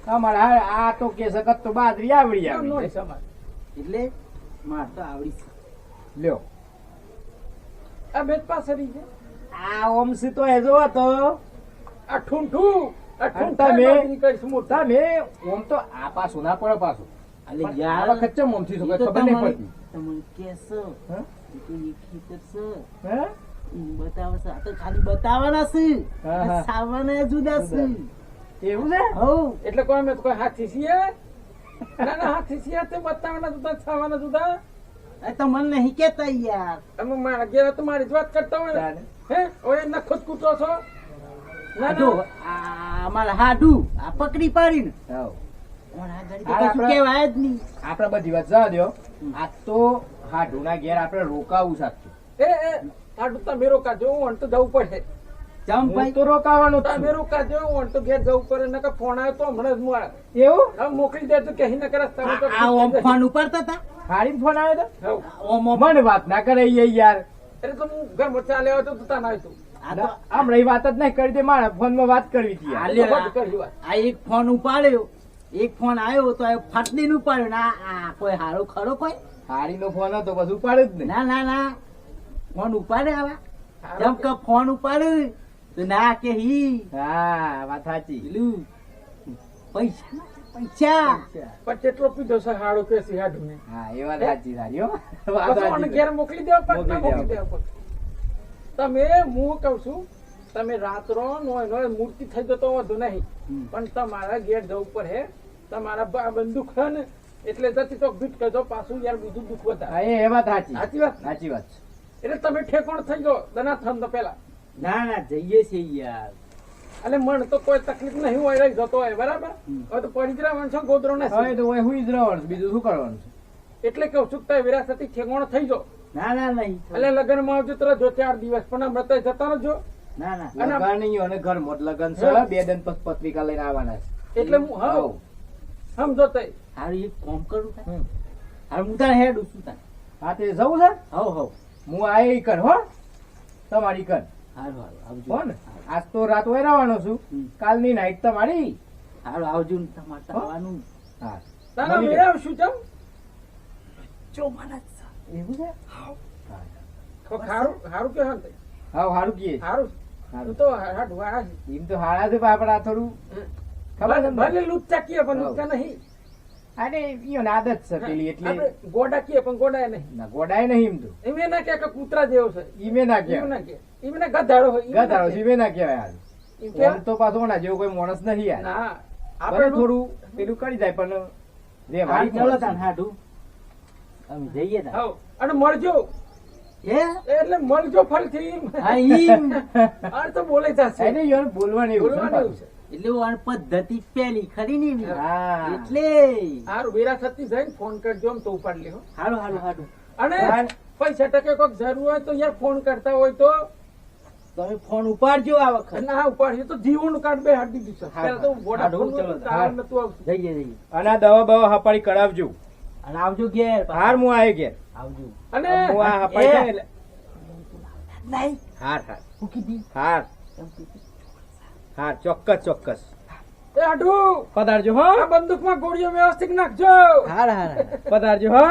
[SPEAKER 3] અમારે આ તો કે સખત તો બાજરી આવડી
[SPEAKER 1] કેમ નો
[SPEAKER 3] આવડી
[SPEAKER 1] સમાજ?
[SPEAKER 4] એટલે માર તો આવડી છે
[SPEAKER 3] લ્યો
[SPEAKER 1] આ બેટ પાસે રહી છે
[SPEAKER 3] આ ઓમસી તો એ જો તો
[SPEAKER 1] આ ઠૂંઠું આ
[SPEAKER 3] અને
[SPEAKER 1] ઠૂંઠા
[SPEAKER 3] તમે-
[SPEAKER 1] બાજરી કરીશ મોટા.
[SPEAKER 3] તમે ઓમ તો આ પાછું ના પડે પાછું
[SPEAKER 4] અલે
[SPEAKER 3] પણ
[SPEAKER 4] યાર
[SPEAKER 3] આ વખત ચમ ઓમથી શું
[SPEAKER 4] એ તો
[SPEAKER 3] ખબર નહીં
[SPEAKER 4] તમારે-
[SPEAKER 3] પડતી
[SPEAKER 4] તમને કેસો
[SPEAKER 3] હા?
[SPEAKER 4] એ તો એક ખેતર છે
[SPEAKER 3] હા?
[SPEAKER 4] બતાવે છે આ તો ખાલી બતાવવાના છે
[SPEAKER 3] હા, હા.
[SPEAKER 4] સાવવાના જુદા છે
[SPEAKER 3] એવું છે
[SPEAKER 4] હોઉં.
[SPEAKER 1] એટલે કોઈ અમે તો કોઈ હાથી છીએ ના ના હાથી છીએ તે બતાવવાના જુદા છાવાના જુદા
[SPEAKER 4] આ તો મને નહીં કેતા યાર
[SPEAKER 1] અમે મારા ઘેર તો મારી જ વાત કરતા હોય
[SPEAKER 3] ચાલે.
[SPEAKER 1] હે ઓય નખો જ કૂટો છો ના
[SPEAKER 4] જો
[SPEAKER 1] ના
[SPEAKER 4] આ અમારા હાડુ આ પકડી પાડીને
[SPEAKER 3] હાવ.
[SPEAKER 4] અમારા આ ગાડી
[SPEAKER 3] આ
[SPEAKER 4] તો કશું
[SPEAKER 3] આપણા-
[SPEAKER 4] કહેવાય જ નહીં
[SPEAKER 3] આપડે બધી વાત જવા દ્યો આ તો હાડુના ઘેર આપડે રોકાવું સાચું
[SPEAKER 1] એ આડું તમે રોકા જો હું તો જવું પડે
[SPEAKER 4] ચમ
[SPEAKER 3] હું
[SPEAKER 4] ભાઈ
[SPEAKER 3] તો રોકાવાનું જ
[SPEAKER 1] તમે
[SPEAKER 3] છું.
[SPEAKER 1] રોકાજો હું તો ઘેર જવું પડે નકર ફોન આવ્યો તો હમણાં જ હું આવ્યો.
[SPEAKER 3] એવું
[SPEAKER 1] હવે મોકલી દેજો કે અહીં નકર રસ્તામાં તો
[SPEAKER 4] આ ઓમ ફોન ઉપાડતા હતા
[SPEAKER 3] હારી ફોન આવ્યો
[SPEAKER 1] હવ.
[SPEAKER 3] તો
[SPEAKER 4] ઓમ ઓમ
[SPEAKER 3] મને વાત ના કરે યાર.
[SPEAKER 1] એટલે તો હું ઘરમાં ચાલ્યો આવ્યો તો તાના આવ્યો છું.
[SPEAKER 4] આ તો
[SPEAKER 3] હમણાં ઈ વાત જ નહીં કરી દે મારા ફોન માં વાત કરવી હતી યાર.
[SPEAKER 4] હાલે.
[SPEAKER 1] બંધ કરી વાત.
[SPEAKER 4] આ એક ફોન ઉપાડ્યો એક ફોન આવ્યો તો એ ફાટલીને ઉપાડ્યો ને આ કોઈ હારો ખરો કોઈ
[SPEAKER 3] હારી નો ફોન હતો બસ ઉપાડ્યો જ નહીં.
[SPEAKER 4] ના ના ના ફોન ઉપાડે આવા
[SPEAKER 1] હારો
[SPEAKER 4] જેમ કે ફોન ઉપાડ્યું તો ના કે હી
[SPEAKER 3] હા વાત સાચી.
[SPEAKER 4] પેલું પૈસા પૈસા
[SPEAKER 1] પણ કેટલો પીધો છે હાડો કે છે હાડું ને
[SPEAKER 3] હા એ વાત સાચી તારી હો. વાત
[SPEAKER 1] પછી મને
[SPEAKER 3] સાચી.
[SPEAKER 1] ઘેર મોકલી દેવા પડે ના
[SPEAKER 3] મોકલી
[SPEAKER 1] મોકલી
[SPEAKER 3] દેવા
[SPEAKER 1] દેવા પડે. તમે હું કઉ છું તમે રાત્રો નો મૂર્તિ થઈ જતો વધુ નહીં પણ તમારા ઘેર જવું પડે તમારા બંદૂક છે ને એટલે જતી તો ભીટ કરજો પાછું યાર બીજું દુઃખ
[SPEAKER 3] હા,
[SPEAKER 1] વધારે
[SPEAKER 3] એ વાત સાચી.
[SPEAKER 1] સાચી વાત ને?
[SPEAKER 3] સાચી વાત છે.
[SPEAKER 1] એટલે તમે ઠેકોણ થઈ ગયો દના થન તો પેલા
[SPEAKER 4] ના ના જઈએ છે યાર
[SPEAKER 1] અને મન તો કોઈ તકલીફ નહીં હોય રહી જતો હોય બરાબર હવે તો પડી જ રહેવાનું છે ગોદરો
[SPEAKER 3] હવે
[SPEAKER 1] નથી
[SPEAKER 3] તો હોય હુઈ જ રહેવાનું છે, બીજું શું કરવાનું છે?
[SPEAKER 1] એટલે કહું છું કે તમે વિરાસતી ઠેકોણ થઈ જાઓ
[SPEAKER 4] ના ના નહીં
[SPEAKER 1] એટલે લગ્ન માં આવજો તો જો 4 દિવસ પણ હમણાં તો જતા રહેજો
[SPEAKER 4] ના ના
[SPEAKER 1] અને
[SPEAKER 3] લગન નહીં અને ઘર મોટ લગન છે.
[SPEAKER 1] હા.
[SPEAKER 3] 2 દિન પછી પત્રિકા લઈને આવવાના છે.
[SPEAKER 1] એટલે હું હા સમજો તઈ
[SPEAKER 4] હારું એક કામ કરું તાર હારું હું તારે હેડ છું તાર
[SPEAKER 3] હા તે જવું છે.
[SPEAKER 4] હવ હવ
[SPEAKER 3] હું આ કર હો તમારી કર
[SPEAKER 4] હારું હારું આવજો
[SPEAKER 3] હો ને આજ તો રાત હોય રહેવાનો છું. કાલની નાઈટ તમારી.
[SPEAKER 4] હારું આવજો ને તમારે આવવાનું
[SPEAKER 3] હા
[SPEAKER 1] તારા
[SPEAKER 3] મળી
[SPEAKER 1] મેળા શું ચમ
[SPEAKER 4] ચોમાના
[SPEAKER 3] એવું છે.
[SPEAKER 1] હારું હારું કે હા
[SPEAKER 3] હા સારું કીએ.
[SPEAKER 1] હારું
[SPEAKER 3] હારું.
[SPEAKER 1] તું તો હાડું આ
[SPEAKER 3] એમ તો હારા છે પણ આપણે આ થોડું ખબર છે ને?
[SPEAKER 1] ભલે લુચ્ચા કીએ પણ
[SPEAKER 3] હા.
[SPEAKER 1] લુચ્ચા નહીં
[SPEAKER 3] અરે ઈયોને આદત છે પેલી એટલે
[SPEAKER 1] આપણે ગોડા કીએ પણ ગોડા નહીં
[SPEAKER 3] ના ગોડાય નહીં એમ તો
[SPEAKER 1] એમ ના કે કૂતરા જેવો છે
[SPEAKER 3] ઈમે ના
[SPEAKER 1] એમ
[SPEAKER 3] કહેવાય.
[SPEAKER 1] ના કે એમ ના ગધાડો હોય એમ ના
[SPEAKER 3] ગધાડો
[SPEAKER 1] કે.
[SPEAKER 3] છે, ઈમે ના કહેવાય હાલ.
[SPEAKER 1] એમ કે
[SPEAKER 3] આમ તો પાછો ના જેવો કોઈ માણસ નહીં યાર.
[SPEAKER 1] ના
[SPEAKER 3] આપણે
[SPEAKER 1] આપણે
[SPEAKER 3] થોડું પેલું કરી જાય પણ રે
[SPEAKER 4] હારું
[SPEAKER 3] વાળી
[SPEAKER 4] ચાલો
[SPEAKER 3] માણસ
[SPEAKER 4] તાર
[SPEAKER 3] છે.
[SPEAKER 4] હાડું અમે જઈએ તાર
[SPEAKER 1] હાવ અને મળજો
[SPEAKER 4] હે
[SPEAKER 1] એટલે મળજો ફરીથી
[SPEAKER 4] હા ઈમ
[SPEAKER 1] આ તો બોલે જશે
[SPEAKER 3] એને ઈયોને બોલવાનું એવું છે ને
[SPEAKER 1] બોલવાનું એવું
[SPEAKER 3] પાછું.
[SPEAKER 1] છે
[SPEAKER 4] એટલે વાણ પદ્ધતિ પેલી ખરી ને એવી.
[SPEAKER 3] હા.
[SPEAKER 4] એટલે
[SPEAKER 1] હારું વિરાસતી જઈને ફોન કરજો આમ તો ઉપાડ લે હો.
[SPEAKER 4] હારું હારું હારું
[SPEAKER 1] અને
[SPEAKER 3] હા.
[SPEAKER 1] પૈસા ટકે કોઈક જરૂર હોય તો યાર ફોન કરતા હોય તો
[SPEAKER 4] તમે ફોન ઉપાડજો આ વખત
[SPEAKER 1] ના ઉપાડ્યો તો જીવોનું કાર્ડ બે હાડી દીધું છે
[SPEAKER 3] હા,
[SPEAKER 1] પહેલા તો
[SPEAKER 3] હા.
[SPEAKER 1] વોડાફોન
[SPEAKER 4] ચલો,
[SPEAKER 1] નું કાર્ડ નતું આવતું.
[SPEAKER 4] જઈએ જઈએ
[SPEAKER 3] અને આ દવા બવા હપાડી કરાવજો.
[SPEAKER 4] અને આવજો ઘેર
[SPEAKER 3] હાર હું આવે ઘેર.
[SPEAKER 4] આવજો
[SPEAKER 1] અને
[SPEAKER 3] હું આ હપાડી
[SPEAKER 4] એ.
[SPEAKER 3] થાય એટલે
[SPEAKER 4] નહીં
[SPEAKER 3] હાર હાર
[SPEAKER 4] હું કીધી
[SPEAKER 3] હાર
[SPEAKER 4] એમ કીધી.
[SPEAKER 3] હાર ચોક્કસ ચોક્કસ
[SPEAKER 1] એ હાડું
[SPEAKER 3] પધારજો હો.
[SPEAKER 1] આ બંદૂકમાં ગોળીઓ વ્યવસ્થિત નાખજો
[SPEAKER 4] હાર હાર હાર.
[SPEAKER 3] પધારજો હો.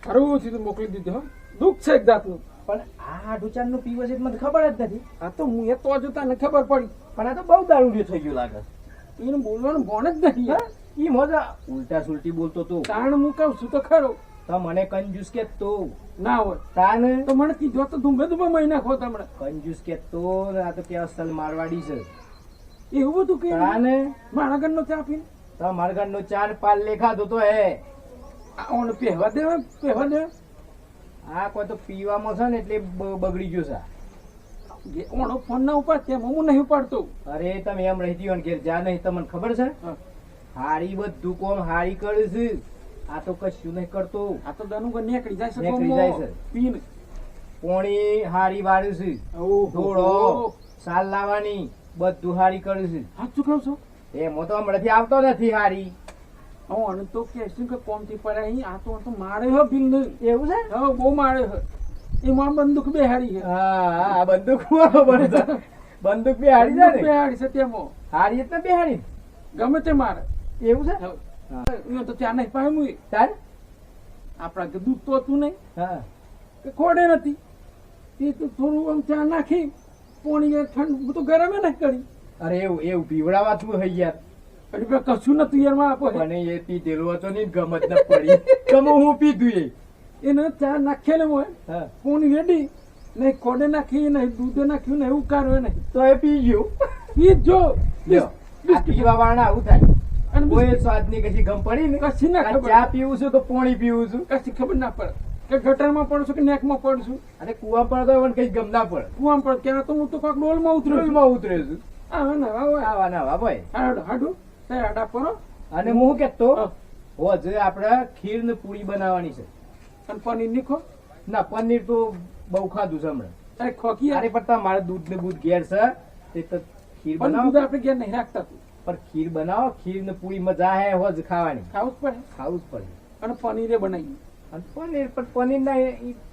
[SPEAKER 1] હારું સીધું મોકલી દીધું હો. દુઃખ છે એક જાતનું
[SPEAKER 3] પણ આ ડુચાન નું પીવો છે મને ખબર જ નથી.
[SPEAKER 1] આ તો હું એ તો હજુ તને ખબર પડી
[SPEAKER 3] પણ આ તો બહુ દારૂડિયો થઈ ગયો લાગે.
[SPEAKER 1] એને બોલવાનું ભણ જ નહીં
[SPEAKER 3] હા? ઈ મોજા ઉલટા સુલટી બોલતો તું.
[SPEAKER 1] કારણ હું કહું છું તો ખરો
[SPEAKER 3] તો મને કંજૂસ કે તું
[SPEAKER 1] ના હોય
[SPEAKER 3] તાન
[SPEAKER 1] તો મને કીધું તો ધૂમે ધૂમે મહિના ખો તમને
[SPEAKER 3] કંજૂસ કે તો આ તો કે અસલ મારવાડી છે.
[SPEAKER 1] એવું બધું કે
[SPEAKER 3] તાન
[SPEAKER 1] મારા ઘરનો ચા પીને
[SPEAKER 3] તો મારગણ નો ચાર પાલ લેખા તો હે.
[SPEAKER 1] આ ઓને પહેવા દે
[SPEAKER 3] આ કોઈ તો પીવામાં છે ને એટલે બગડી ગયો છે.
[SPEAKER 1] જે ઓનો ફોન ના ઉપાડ તેમ હું નહીં ઉપાડતો
[SPEAKER 3] અરે તમે એમ રહી ગયો ને ઘેર જા નહીં તમને ખબર છે.
[SPEAKER 1] હા.
[SPEAKER 3] હારી બધું કોમ હારી કરે છે. આ તો કશું નહીં કરતો.
[SPEAKER 1] આ તો દનું ઘર નીકળી જાય છે
[SPEAKER 3] નીકળી
[SPEAKER 1] કોમો.
[SPEAKER 3] જાય છે.
[SPEAKER 1] પીને
[SPEAKER 3] પોણી હારી વાળ્યું છે. ઢોળો સાલ લાવવાની બધું હારી કર્યું છે.
[SPEAKER 1] સાચું કહું છું
[SPEAKER 3] એમાં તો હમણાંથી આવતો નથી હારી.
[SPEAKER 1] હું અને તો કહેશું કે કોમથી પડે અહીં આ તો મારે હો ભીલ નહીં
[SPEAKER 3] એવું છે.
[SPEAKER 1] હા બહુ મારે હે એમાં બંદૂક બે હારી છે
[SPEAKER 3] હા હા બંદૂક બંદૂક બે હારી જાય
[SPEAKER 1] બંદૂક બે
[SPEAKER 3] ને.
[SPEAKER 1] હારી છે તેમાં
[SPEAKER 3] હારી એટલે બે હારી.
[SPEAKER 1] ગમે તે મારે
[SPEAKER 3] એવું છે.
[SPEAKER 1] હા.
[SPEAKER 3] હા.
[SPEAKER 1] અહીંયા તો ત્યાં નહીં પાય મુઈ
[SPEAKER 3] તાર
[SPEAKER 1] આપણા કે દૂધ તો હતું નહીં
[SPEAKER 3] હા
[SPEAKER 1] કે ખોડે નથી એ તો થોડું આમ ચા નાખી પોણી ઠંડ તો ગરમે નહીં કરી
[SPEAKER 3] અરે એવું એવું પીવડાવા તું હઈ યાર.
[SPEAKER 1] એટલે પેલા કશું નતું યાર માં આપો
[SPEAKER 3] મને એ પીધેલું હતો ને ગમત ન પડી. ગમે હું પીધું એ.
[SPEAKER 1] એને ચા નાખેલું હોય
[SPEAKER 3] હા
[SPEAKER 1] પોણી રેડી નહીં ખોડે નાખી નહીં દૂધે નાખ્યું નહીં ઉકાળ્યો નહીં
[SPEAKER 3] તો એ પી ગયું.
[SPEAKER 1] ઈ જ જો
[SPEAKER 3] લ્યો આ પીવા વાળા આવું થાય.
[SPEAKER 1] અને
[SPEAKER 3] કોઈ સ્વાદની કશી ગમ પડી ને.
[SPEAKER 1] કશી ના
[SPEAKER 3] આ
[SPEAKER 1] ખબર.
[SPEAKER 3] ચા પીવું છું તો પાણી પીવું છું.
[SPEAKER 1] કશી ખબર ના પડે કે ગટરમાં પડશું કે નેકમાં પડશું
[SPEAKER 3] અને કુવા પર તો મને કઈ ગમ ના પડે.
[SPEAKER 1] કુવામાં પડે ત્યાં તો હું તો કોઈક ડોલમાં ઉતર્યો છું
[SPEAKER 3] ડોલમાં ઉતરે છું.
[SPEAKER 1] હા ના હોય
[SPEAKER 3] આવા ના આવા ભાઈ.
[SPEAKER 1] હાડું હાડું તે હાડા પરો
[SPEAKER 3] અને હું કેતો
[SPEAKER 1] હા.
[SPEAKER 3] હોજ આપણે ખીર ને પૂરી બનાવવાની છે.
[SPEAKER 1] અને પનીર નીખો
[SPEAKER 3] ના પનીર તો બહુ ખાધું છે હમણાં.
[SPEAKER 1] અરે ખોકી
[SPEAKER 3] અરે પણ તમારે દૂધ ને બૂધ ઘેર છે તે તો ખીર
[SPEAKER 1] પણ
[SPEAKER 3] બનાવો.
[SPEAKER 1] દૂધ આપણે ઘેર નહીં રાખતા તું
[SPEAKER 3] પણ ખીર બનાવો, ખીર ને પૂરી મજા હે હોજ ખાવાની.
[SPEAKER 1] ખાવું જ પડે
[SPEAKER 3] ખાવું જ પડે.
[SPEAKER 1] અને પનીરે બનાવીએ
[SPEAKER 3] અને પનીર પણ પનીર ના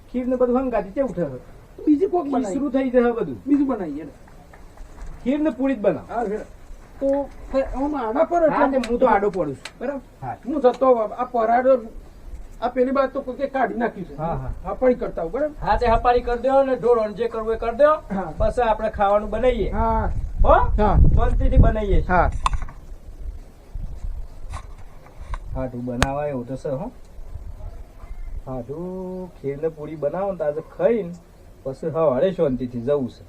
[SPEAKER 3] ખીર ને બધું હંગાતી કેવું થશે?
[SPEAKER 1] તો બીજી કોક બનાવીએ
[SPEAKER 3] શરૂ થઈ જશે બધું.
[SPEAKER 1] બીજું બનાવીએ
[SPEAKER 3] ખીર ને પૂરી જ બનાવો.
[SPEAKER 1] હા હેડ. તો આમાં આડા પર
[SPEAKER 3] હા તે હું તો આડો પડું છું.
[SPEAKER 1] બરાબર
[SPEAKER 3] હા.
[SPEAKER 1] હું જતો આ પરાડો આ પેલી બાદ તો કોઈ કાઢી નાખ્યું છે
[SPEAKER 3] હા, હા.
[SPEAKER 1] હા પડી કરતા હોઉં બરાબર
[SPEAKER 3] હા તે હપારી કરી દો ને ઢોળ જે કરવું એ કરી દો.
[SPEAKER 1] હા.
[SPEAKER 3] પછી આપણે ખાવાનું બનાવીએ.
[SPEAKER 1] હા
[SPEAKER 3] હો
[SPEAKER 1] હા
[SPEAKER 3] મસ્તીથી બનાવીએ.
[SPEAKER 1] હા
[SPEAKER 3] હાટું બનાવાય એવું તો છે હો. હાટું ખીર ને પૂરી બનાવો ને તો આજે ખાઈને પછી સવારે શાંતિથી જવું છે.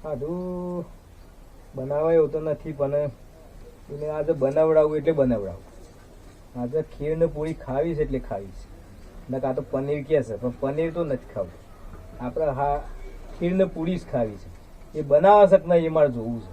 [SPEAKER 3] હાટું બનાવાય એવું તો નથી પણ એને આજે બનાવડાવું એટલે બનાવડાવું. આજે ખીર ને પૂરી ખાવી છે એટલે ખાવી છે. નકર આ તો પનીર કહે છે પણ પનીર તો નથી ખાવું. આપણે હા ખીર ને પૂરી જ ખાવી છે. એ બનાવવા શક નહીં એ મારે જોવું છે.